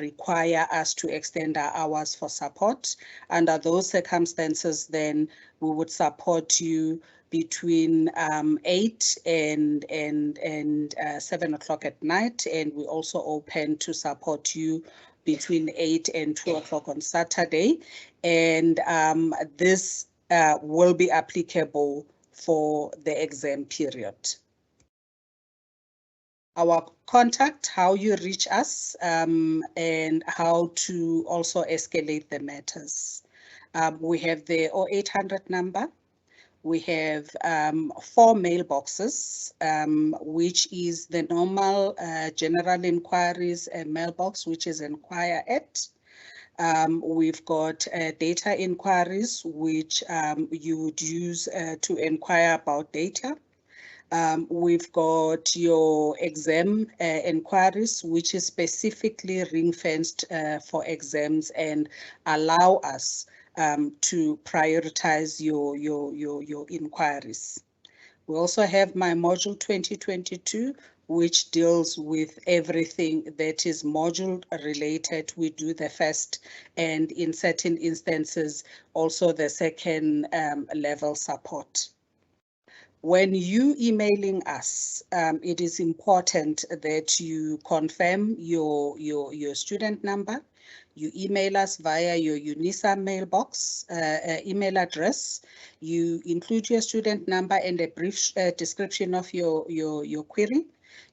require us to extend our hours for support. Under those circumstances, then we would support you between 8 and 7 o'clock at night, and we also open to support you between 8 and 2 o'clock on Saturday. And this will be applicable for the exam period. Our contact, how you reach us, and how to also escalate the matters. We have the 0800 number. We have 4 mailboxes, which is the normal general inquiries mailbox, which is inquire at. We've got data inquiries, which you would use to inquire about data. We've got your exam inquiries, which is specifically ring-fenced for exams and allow us to prioritize your inquiries. We also have my module 2022, which deals with everything that is module related. We do the first and in certain instances, also the second level support. When you emailing us, it is important that you confirm your student number. You email us via your Unisa mailbox email address. You include your student number and a brief description of your query.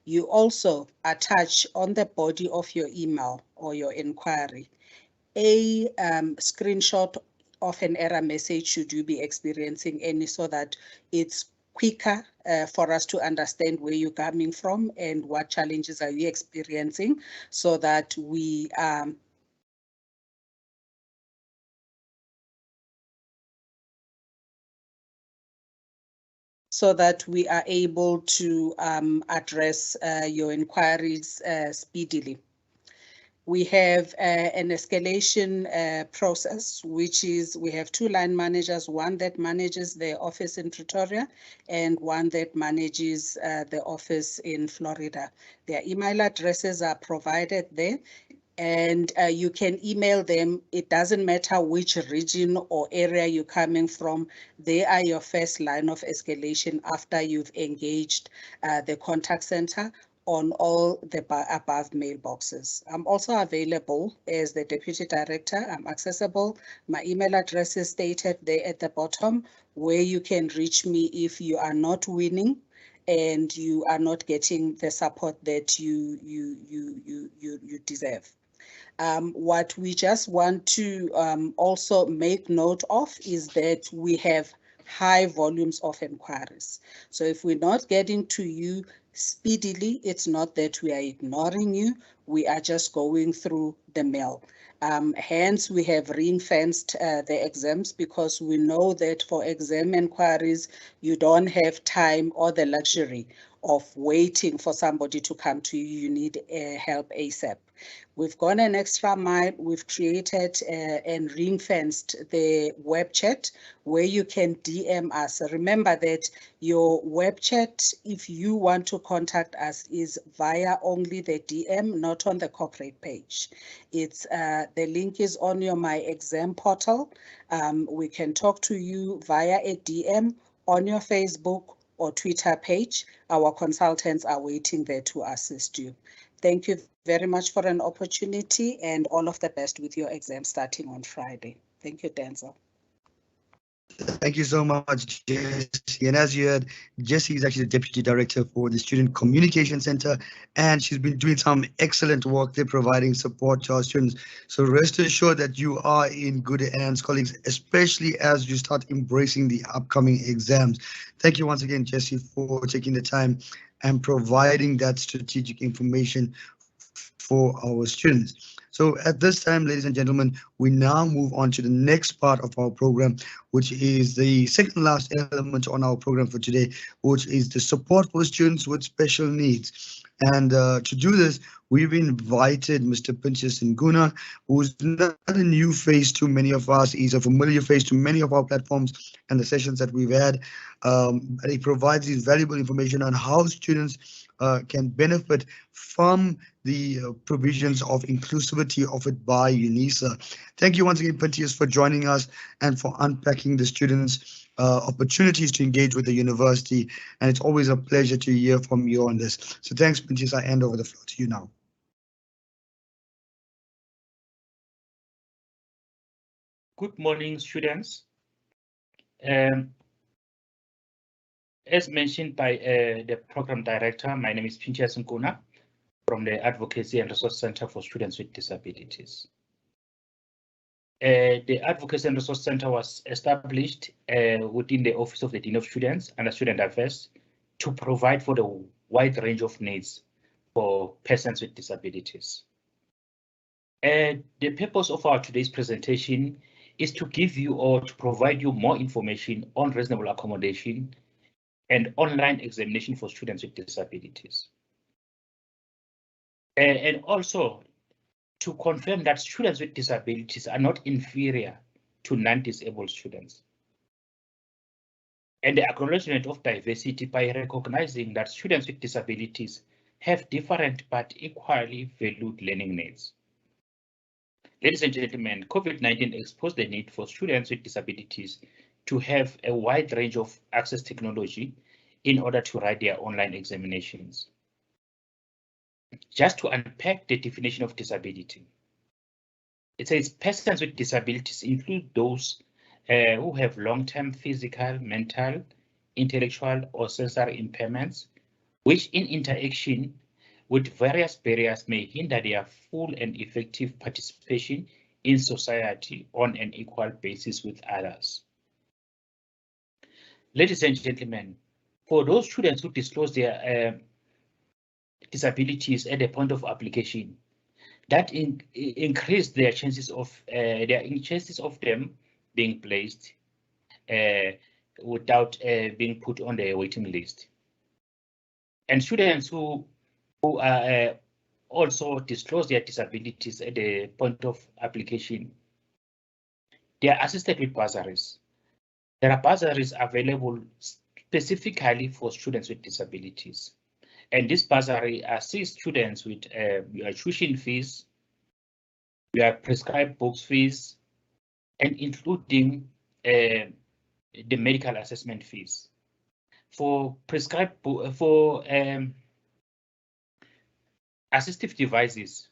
You also attach on the body of your email or your inquiry a screenshot of an error message should you be experiencing any, so that it's quicker for us to understand where you're coming from and what challenges are you experiencing, so that we are able to address your inquiries speedily. We have an escalation process, which is we have 2 line managers, one that manages the office in Pretoria and one that manages the office in Florida. Their email addresses are provided there, and you can email them. It doesn't matter which region or area you're coming from. They are your first line of escalation after you've engaged the contact center on all the above mailboxes. I'm also available as the Deputy Director. I'm accessible. My email address is stated there at the bottom, where you can reach me if you are not winning and you are not getting the support that you deserve. What we just want to also make note of is that we have high volumes of inquiries. So if we're not getting to you speedily, it's not that we are ignoring you, we are just going through the mail. Hence, we have ring-fenced the exams, because we know that for exam inquiries, you don't have time or the luxury of waiting for somebody to come to you. You need help ASAP. We've gone an extra mile. We've created and ring-fenced the web chat where you can DM us. Remember that your web chat, if you want to contact us, is via only the DM, not on the corporate page. It's the link is on your myExam portal. We can talk to you via a DM on your Facebook or Twitter page. Our consultants are waiting there to assist you. Thank you very much for an opportunity, and all of the best with your exam starting on Friday. Thank you, Denzel. Thank you so much, Jessie. And as you heard, Jessie is actually the Deputy Director for the Student Communication Center, and she's been doing some excellent work there, providing support to our students. So rest assured that you are in good hands, colleagues, especially as you start embracing the upcoming exams. Thank you once again, Jessie, for taking the time and providing that strategic information for our students. So at this time, ladies and gentlemen, we now move on to the next part of our program, which is the second last element on our program for today, which is the support for students with special needs. And to do this, we've invited Mr. Pinchas Nguna, who's not a new face to many of us. He's a familiar face to many of our platforms and the sessions that we've had. And he provides his valuable information on how students can benefit from the provisions of inclusivity offered by Unisa. Thank you once again, Pinchas, for joining us and for unpacking the students' opportunities to engage with the university. And it's always a pleasure to hear from you on this. So thanks, Pinchas. I hand over the floor to you now. Good morning, students. As mentioned by the program director, my name is Pinchas Nguna from the Advocacy and Resource Center for Students with Disabilities. The Advocacy and Resource Center was established within the Office of the Dean of Students under Student Affairs to provide for the wide range of needs for persons with disabilities. The purpose of our today's presentation is to give you or to provide you more information on reasonable accommodation and online examination for students with disabilities. And also to confirm that students with disabilities are not inferior to non-disabled students. And the acknowledgement of diversity by recognizing that students with disabilities have different but equally valued learning needs. Ladies and gentlemen, COVID-19 exposed the need for students with disabilities to have a wide range of access technology in order to write their online examinations. Just to unpack the definition of disability, it says persons with disabilities include those who have long-term physical, mental, intellectual, or sensory impairments, which in interaction with various barriers may hinder their full and effective participation in society on an equal basis with others. Ladies and gentlemen, for those students who disclose their disabilities at the point of application, that increase their chances of them being placed without being put on the waiting list. And students who also disclose their disabilities at the point of application, they are assisted with bursaries. There are bursaries available specifically for students with disabilities. And this bursary assists students with your tuition fees, your prescribed books fees, and including the medical assessment fees. For prescribed assistive devices,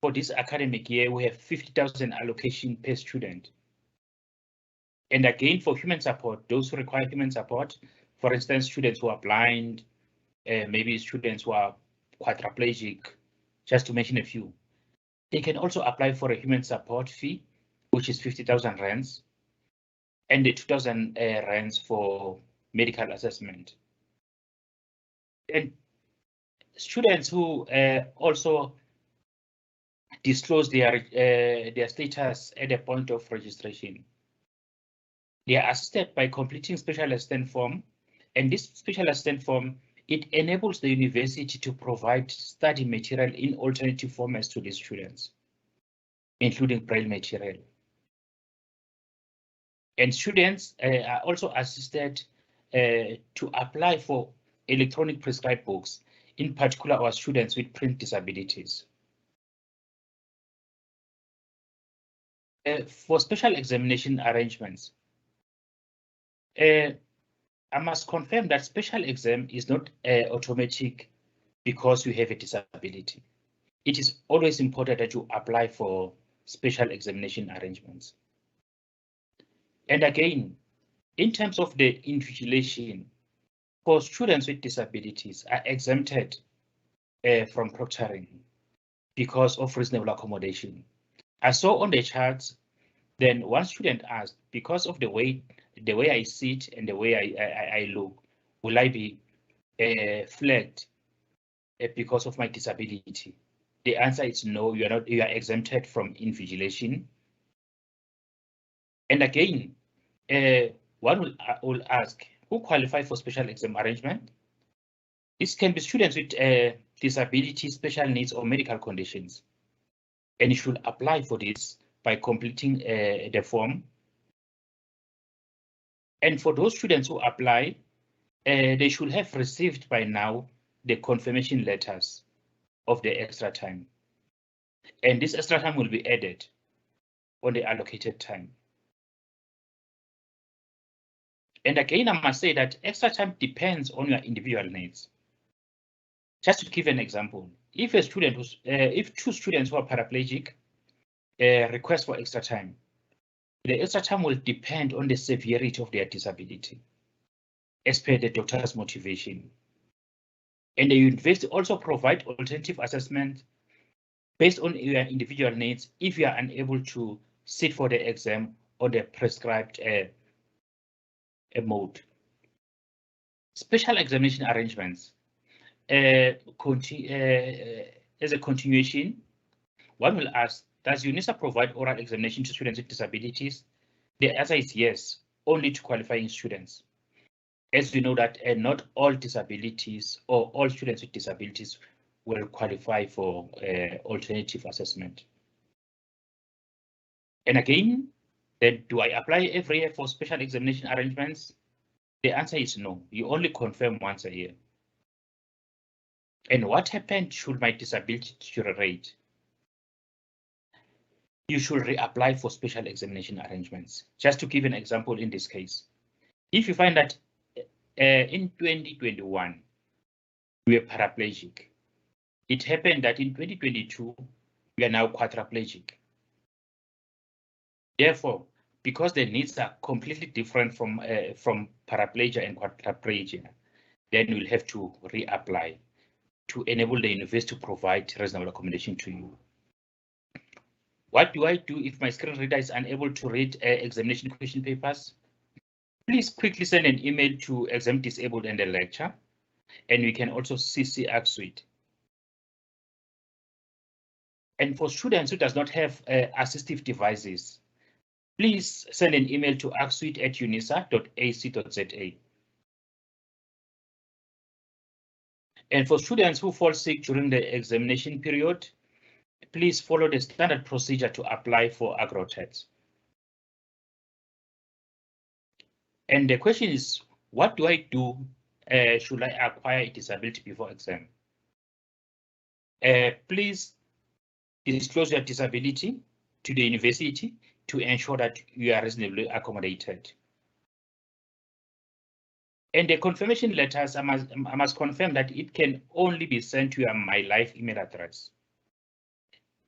for this academic year, we have 50,000 allocation per student. And again, for human support, those who require human support, for instance, students who are blind, maybe students who are quadriplegic, just to mention a few, they can also apply for a human support fee, which is 50,000 rands, and the 2,000 rands for medical assessment. And students who also disclose their status at the point of registration, they are assisted by completing special assistant form, and this special assistant form it enables the university to provide study material in alternative formats to the students, including Braille material. And students are also assisted to apply for electronic prescribed books, in particular our students with print disabilities. For special examination arrangements, I must confirm that special exam is not automatic because you have a disability. It is always important that you apply for special examination arrangements. And again, in terms of the invigilation, for students with disabilities are exempted from proctoring because of reasonable accommodation. I saw on the charts, then one student asked, because of the way I sit and the way I look, will I be flagged because of my disability? The answer is no, you are not. You are exempted from invigilation. And again, one will ask, who qualify for special exam arrangement? This can be students with disability, special needs, or medical conditions. And you should apply for this by completing the form. And for those students who apply, they should have received by now the confirmation letters of the extra time. And this extra time will be added on the allocated time. And again, I must say that extra time depends on your individual needs. Just to give an example, if a student was, if two students who are paraplegic request for extra time, the extra time will depend on the severity of their disability, as per the doctor's motivation. And the university also provide alternative assessment based on your individual needs if you are unable to sit for the exam on the prescribed mode. Special examination arrangements. As a continuation, one will ask, does Unisa provide oral examination to students with disabilities? The answer is yes, only to qualifying students. As we know that not all disabilities or all students with disabilities will qualify for alternative assessment. And again, then do I apply every year for special examination arrangements? The answer is no, you only confirm once a year. And what happened should my disability deteriorate? You should reapply for special examination arrangements. Just to give an example in this case, if you find that in 2021, you were paraplegic, it happened that in 2022, you are now quadriplegic. Therefore, because the needs are completely different from paraplegia and quadriplegia, then you'll have to reapply to enable the university to provide reasonable accommodation to you. What do I do if my screen reader is unable to read examination question papers? Please quickly send an email to Exam Disabled and the lecture, and we can also CC Axsuite. And for students who does not have assistive devices, please send an email to axsuite@unisa.ac.za. And for students who fall sick during the examination period, please follow the standard procedure to apply for AgroTET. And the question is, what do I do? Should I acquire a disability before exam? Please disclose your disability to the university to ensure that you are reasonably accommodated. And the confirmation letters, I must confirm that it can only be sent to your myLife email address.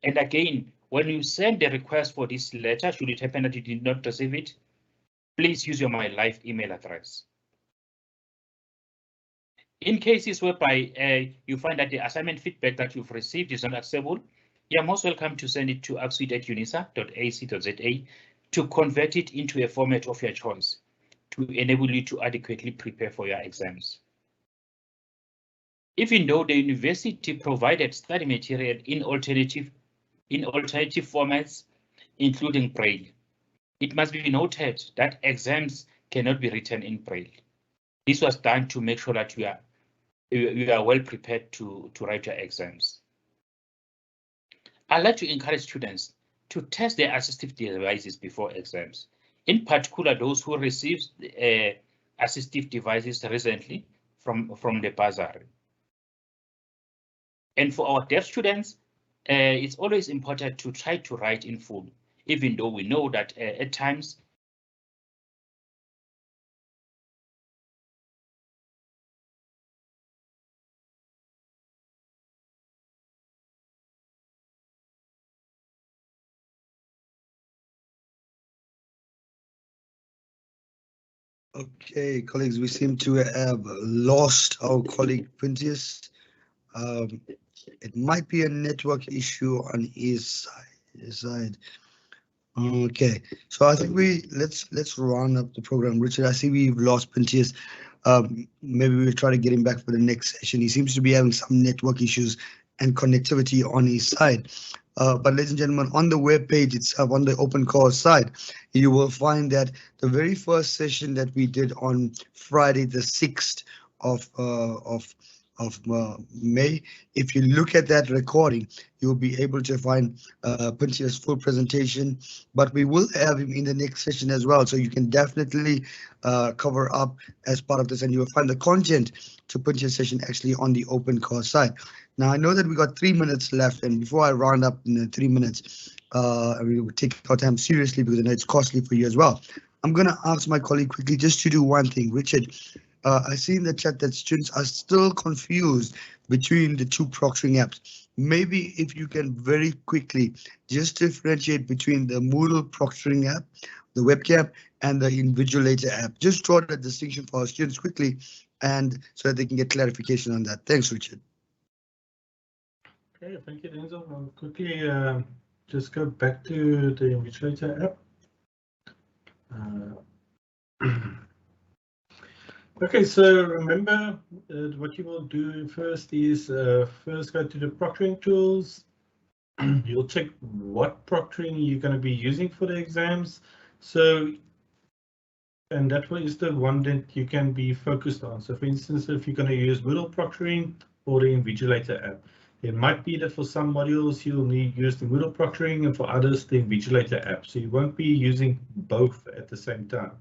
And again, when you send the request for this letter, should it happen that you did not receive it, please use your myLife email address. In cases whereby you find that the assignment feedback that you've received is not acceptable, you're most welcome to send it to axsuite@unisa.ac.za to convert it into a format of your choice to enable you to adequately prepare for your exams. Even though the university provided study material in alternative formats, including Braille, it must be noted that exams cannot be written in Braille. This was done to make sure that you are you are well prepared to write your exams. I'd like to encourage students to test their assistive devices before exams, in particular those who received assistive devices recently from the bursary. And for our deaf students, it's always important to try to write in full, even though we know that at times Okay, colleagues, we seem to have lost our colleague Pintius. It might be a network issue on his side. Okay, so I think let's round up the program. Richard, I see we've lost Pintius. Maybe we'll try to get him back for the next session. He seems to be having some network issues and connectivity on his side. But ladies and gentlemen, on the web page itself, on the open course side, you will find that the very first session that we did on Friday, the 6th of May, if you look at that recording, you'll be able to find Pintius' full presentation, but we will have him in the next session as well. So you can definitely cover up as part of this, and you will find the content to Pintius' session actually on the open course side. Now, I know that we got 3 minutes left, and before I round up in the 3 minutes, we will take our time seriously because I know it's costly for you as well. I'm going to ask my colleague quickly just to do one thing. Richard, I see in the chat that students are still confused between the two proctoring apps. Maybe if you can very quickly just differentiate between the Moodle Proctoring App, the Webcam, and the Invigilator App. Just draw that distinction for our students quickly, and so that they can get clarification on that. Thanks, Richard. Okay, thank you, Denzel. I'll quickly just go back to the Invigilator app. Okay, so remember what you will do first is first go to the Proctoring Tools. You'll check what proctoring you're going to be using for the exams. So, and that is the one that you can be focused on. So for instance, if you're going to use Moodle Proctoring or the Invigilator app, it might be that for some modules you'll need use the Moodle Proctoring and for others the Invigilator app. So you won't be using both at the same time.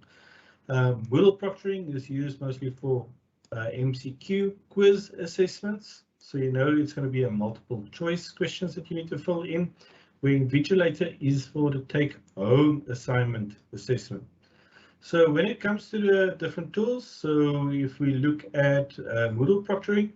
Moodle Proctoring is used mostly for MCQ quiz assessments. So you know it's going to be a multiple choice questions that you need to fill in, where Invigilator is for the take-home assignment assessment. So when it comes to the different tools, so if we look at Moodle Proctoring,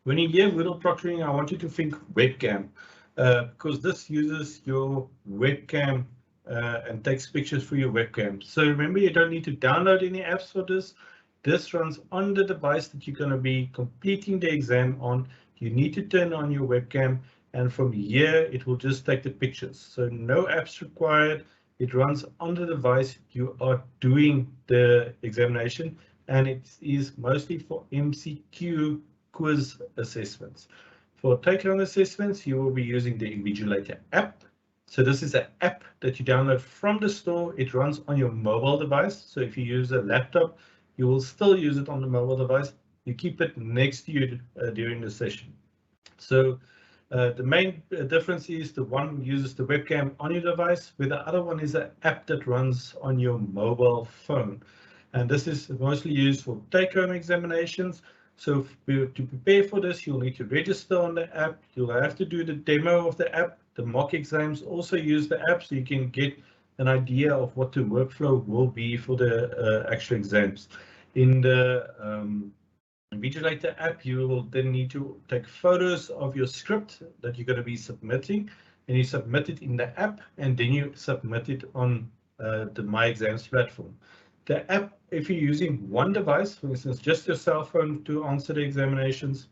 when you hear Moodle Proctoring, I want you to think webcam, because this uses your webcam and takes pictures for your webcam. So remember, you don't need to download any apps for this. This runs on the device that you're going to be completing the exam on. You need to turn on your webcam, and from here it will just take the pictures. So no apps required. It runs on the device you are doing the examination, and it is mostly for MCQ quiz assessments. For take-home assessments, you will be using the Invigilator app. So this is an app that you download from the store. It runs on your mobile device. So if you use a laptop, you will still use it on the mobile device. You keep it next to you during the session. So the main difference is the one uses the webcam on your device, where the other one is an app that runs on your mobile phone. And this is mostly used for take-home examinations. So to prepare for this, you'll need to register on the app. You'll have to do the demo of the app. The mock exams also use the app, so you can get an idea of what the workflow will be for the actual exams. In the Invigilator app, you will then need to take photos of your script that you're going to be submitting, and you submit it in the app, and then you submit it on the myExams platform. The app, if you're using one device, for instance, just your cell phone to answer the examinations,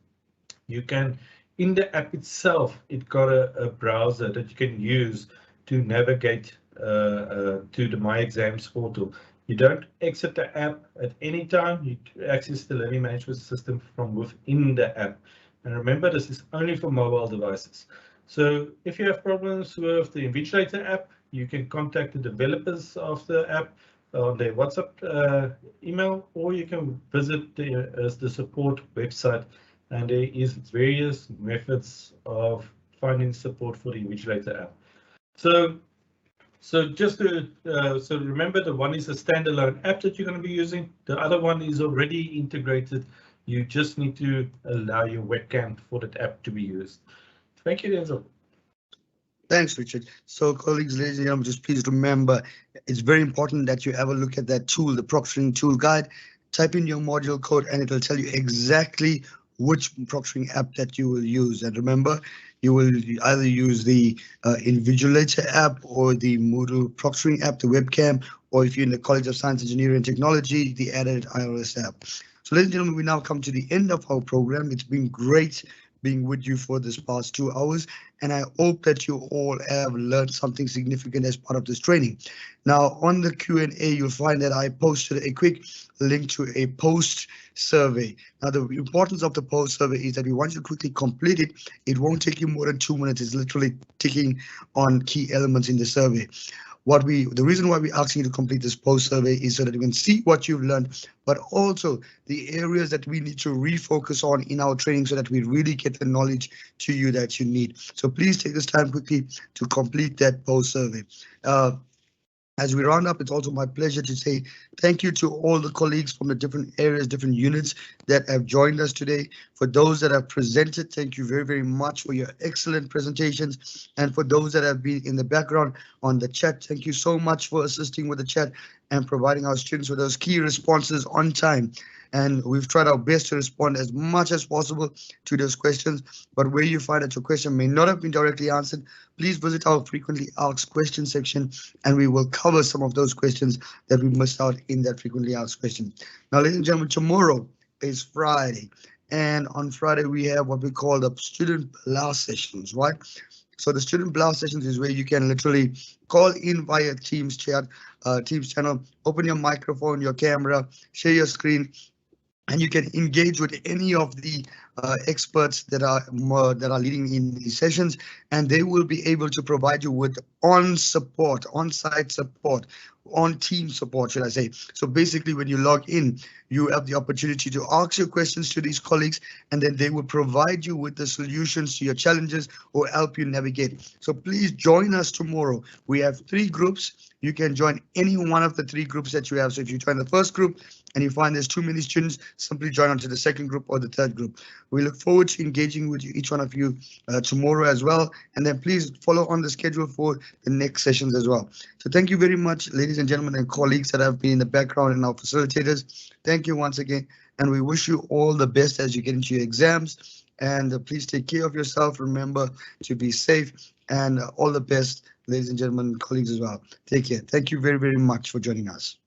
you can, in the app itself, it got a browser that you can use to navigate to the myExams portal. You don't exit the app at any time. You access the learning management system from within the app. And remember, this is only for mobile devices. So if you have problems with the Invigilator app, you can contact the developers of the app. on their WhatsApp email, or you can visit the support website, and there is various methods of finding support for the Invigilator app. So just to so remember, the one is a standalone app that you're going to be using. The other one is already integrated. You just need to allow your webcam for that app to be used. Thank you, Denzel. Thanks, Richard. So, colleagues, ladies and gentlemen, just please remember, it's very important that you have a look at that tool, the Proctoring Tool Guide. Type in your module code and it will tell you exactly which proctoring app that you will use. And remember, you will either use the Invigilator app or the Moodle Proctoring app, the Webcam, or if you're in the College of Science, Engineering and Technology, the added iOS app. So, ladies and gentlemen, we now come to the end of our program. It's been great being with you for this past 2 hours, and I hope that you all have learned something significant as part of this training. Now, on the Q&A, you'll find that I posted a quick link to a post survey. Now, the importance of the post survey is that we want you to quickly complete it. It won't take you more than 2 minutes. It's literally ticking on key elements in the survey. The reason why we're asking you to complete this post survey is so that you can see what you've learned, but also the areas that we need to refocus on in our training so that we really get the knowledge to you that you need. So please take this time quickly to complete that post survey. As we round up, it's also my pleasure to say thank you to all the colleagues from the different areas, different units that have joined us today. For those that have presented, thank you very, very much for your excellent presentations. And for those that have been in the background on the chat, thank you so much for assisting with the chat and providing our students with those key responses on time. And we've tried our best to respond as much as possible to those questions. But where you find that your question may not have been directly answered, please visit our frequently asked questions section, and we will cover some of those questions that we missed out in that frequently asked question. Now, ladies and gentlemen, tomorrow is Friday, and on Friday we have what we call the student blast sessions, right? So the student blast sessions is where you can literally call in via Teams chat, Teams channel, open your microphone, your camera, share your screen, and you can engage with any of the experts that are leading in these sessions, and they will be able to provide you with on-site support, on-team support, should I say. So basically, when you log in, you have the opportunity to ask your questions to these colleagues, and then they will provide you with the solutions to your challenges or help you navigate. So please join us tomorrow. We have 3 groups. You can join any one of the 3 groups that you have. So if you join the first group and you find there's too many students, simply join onto the second group or the third group. We look forward to engaging with you, each one of you tomorrow as well. And then please follow on the schedule for the next sessions as well. So thank you very much, ladies and gentlemen and colleagues that have been in the background and our facilitators. Thank you once again. And we wish you all the best as you get into your exams. And please take care of yourself. Remember to be safe, and all the best, ladies and gentlemen, colleagues as well. Take care. Thank you very, very much for joining us.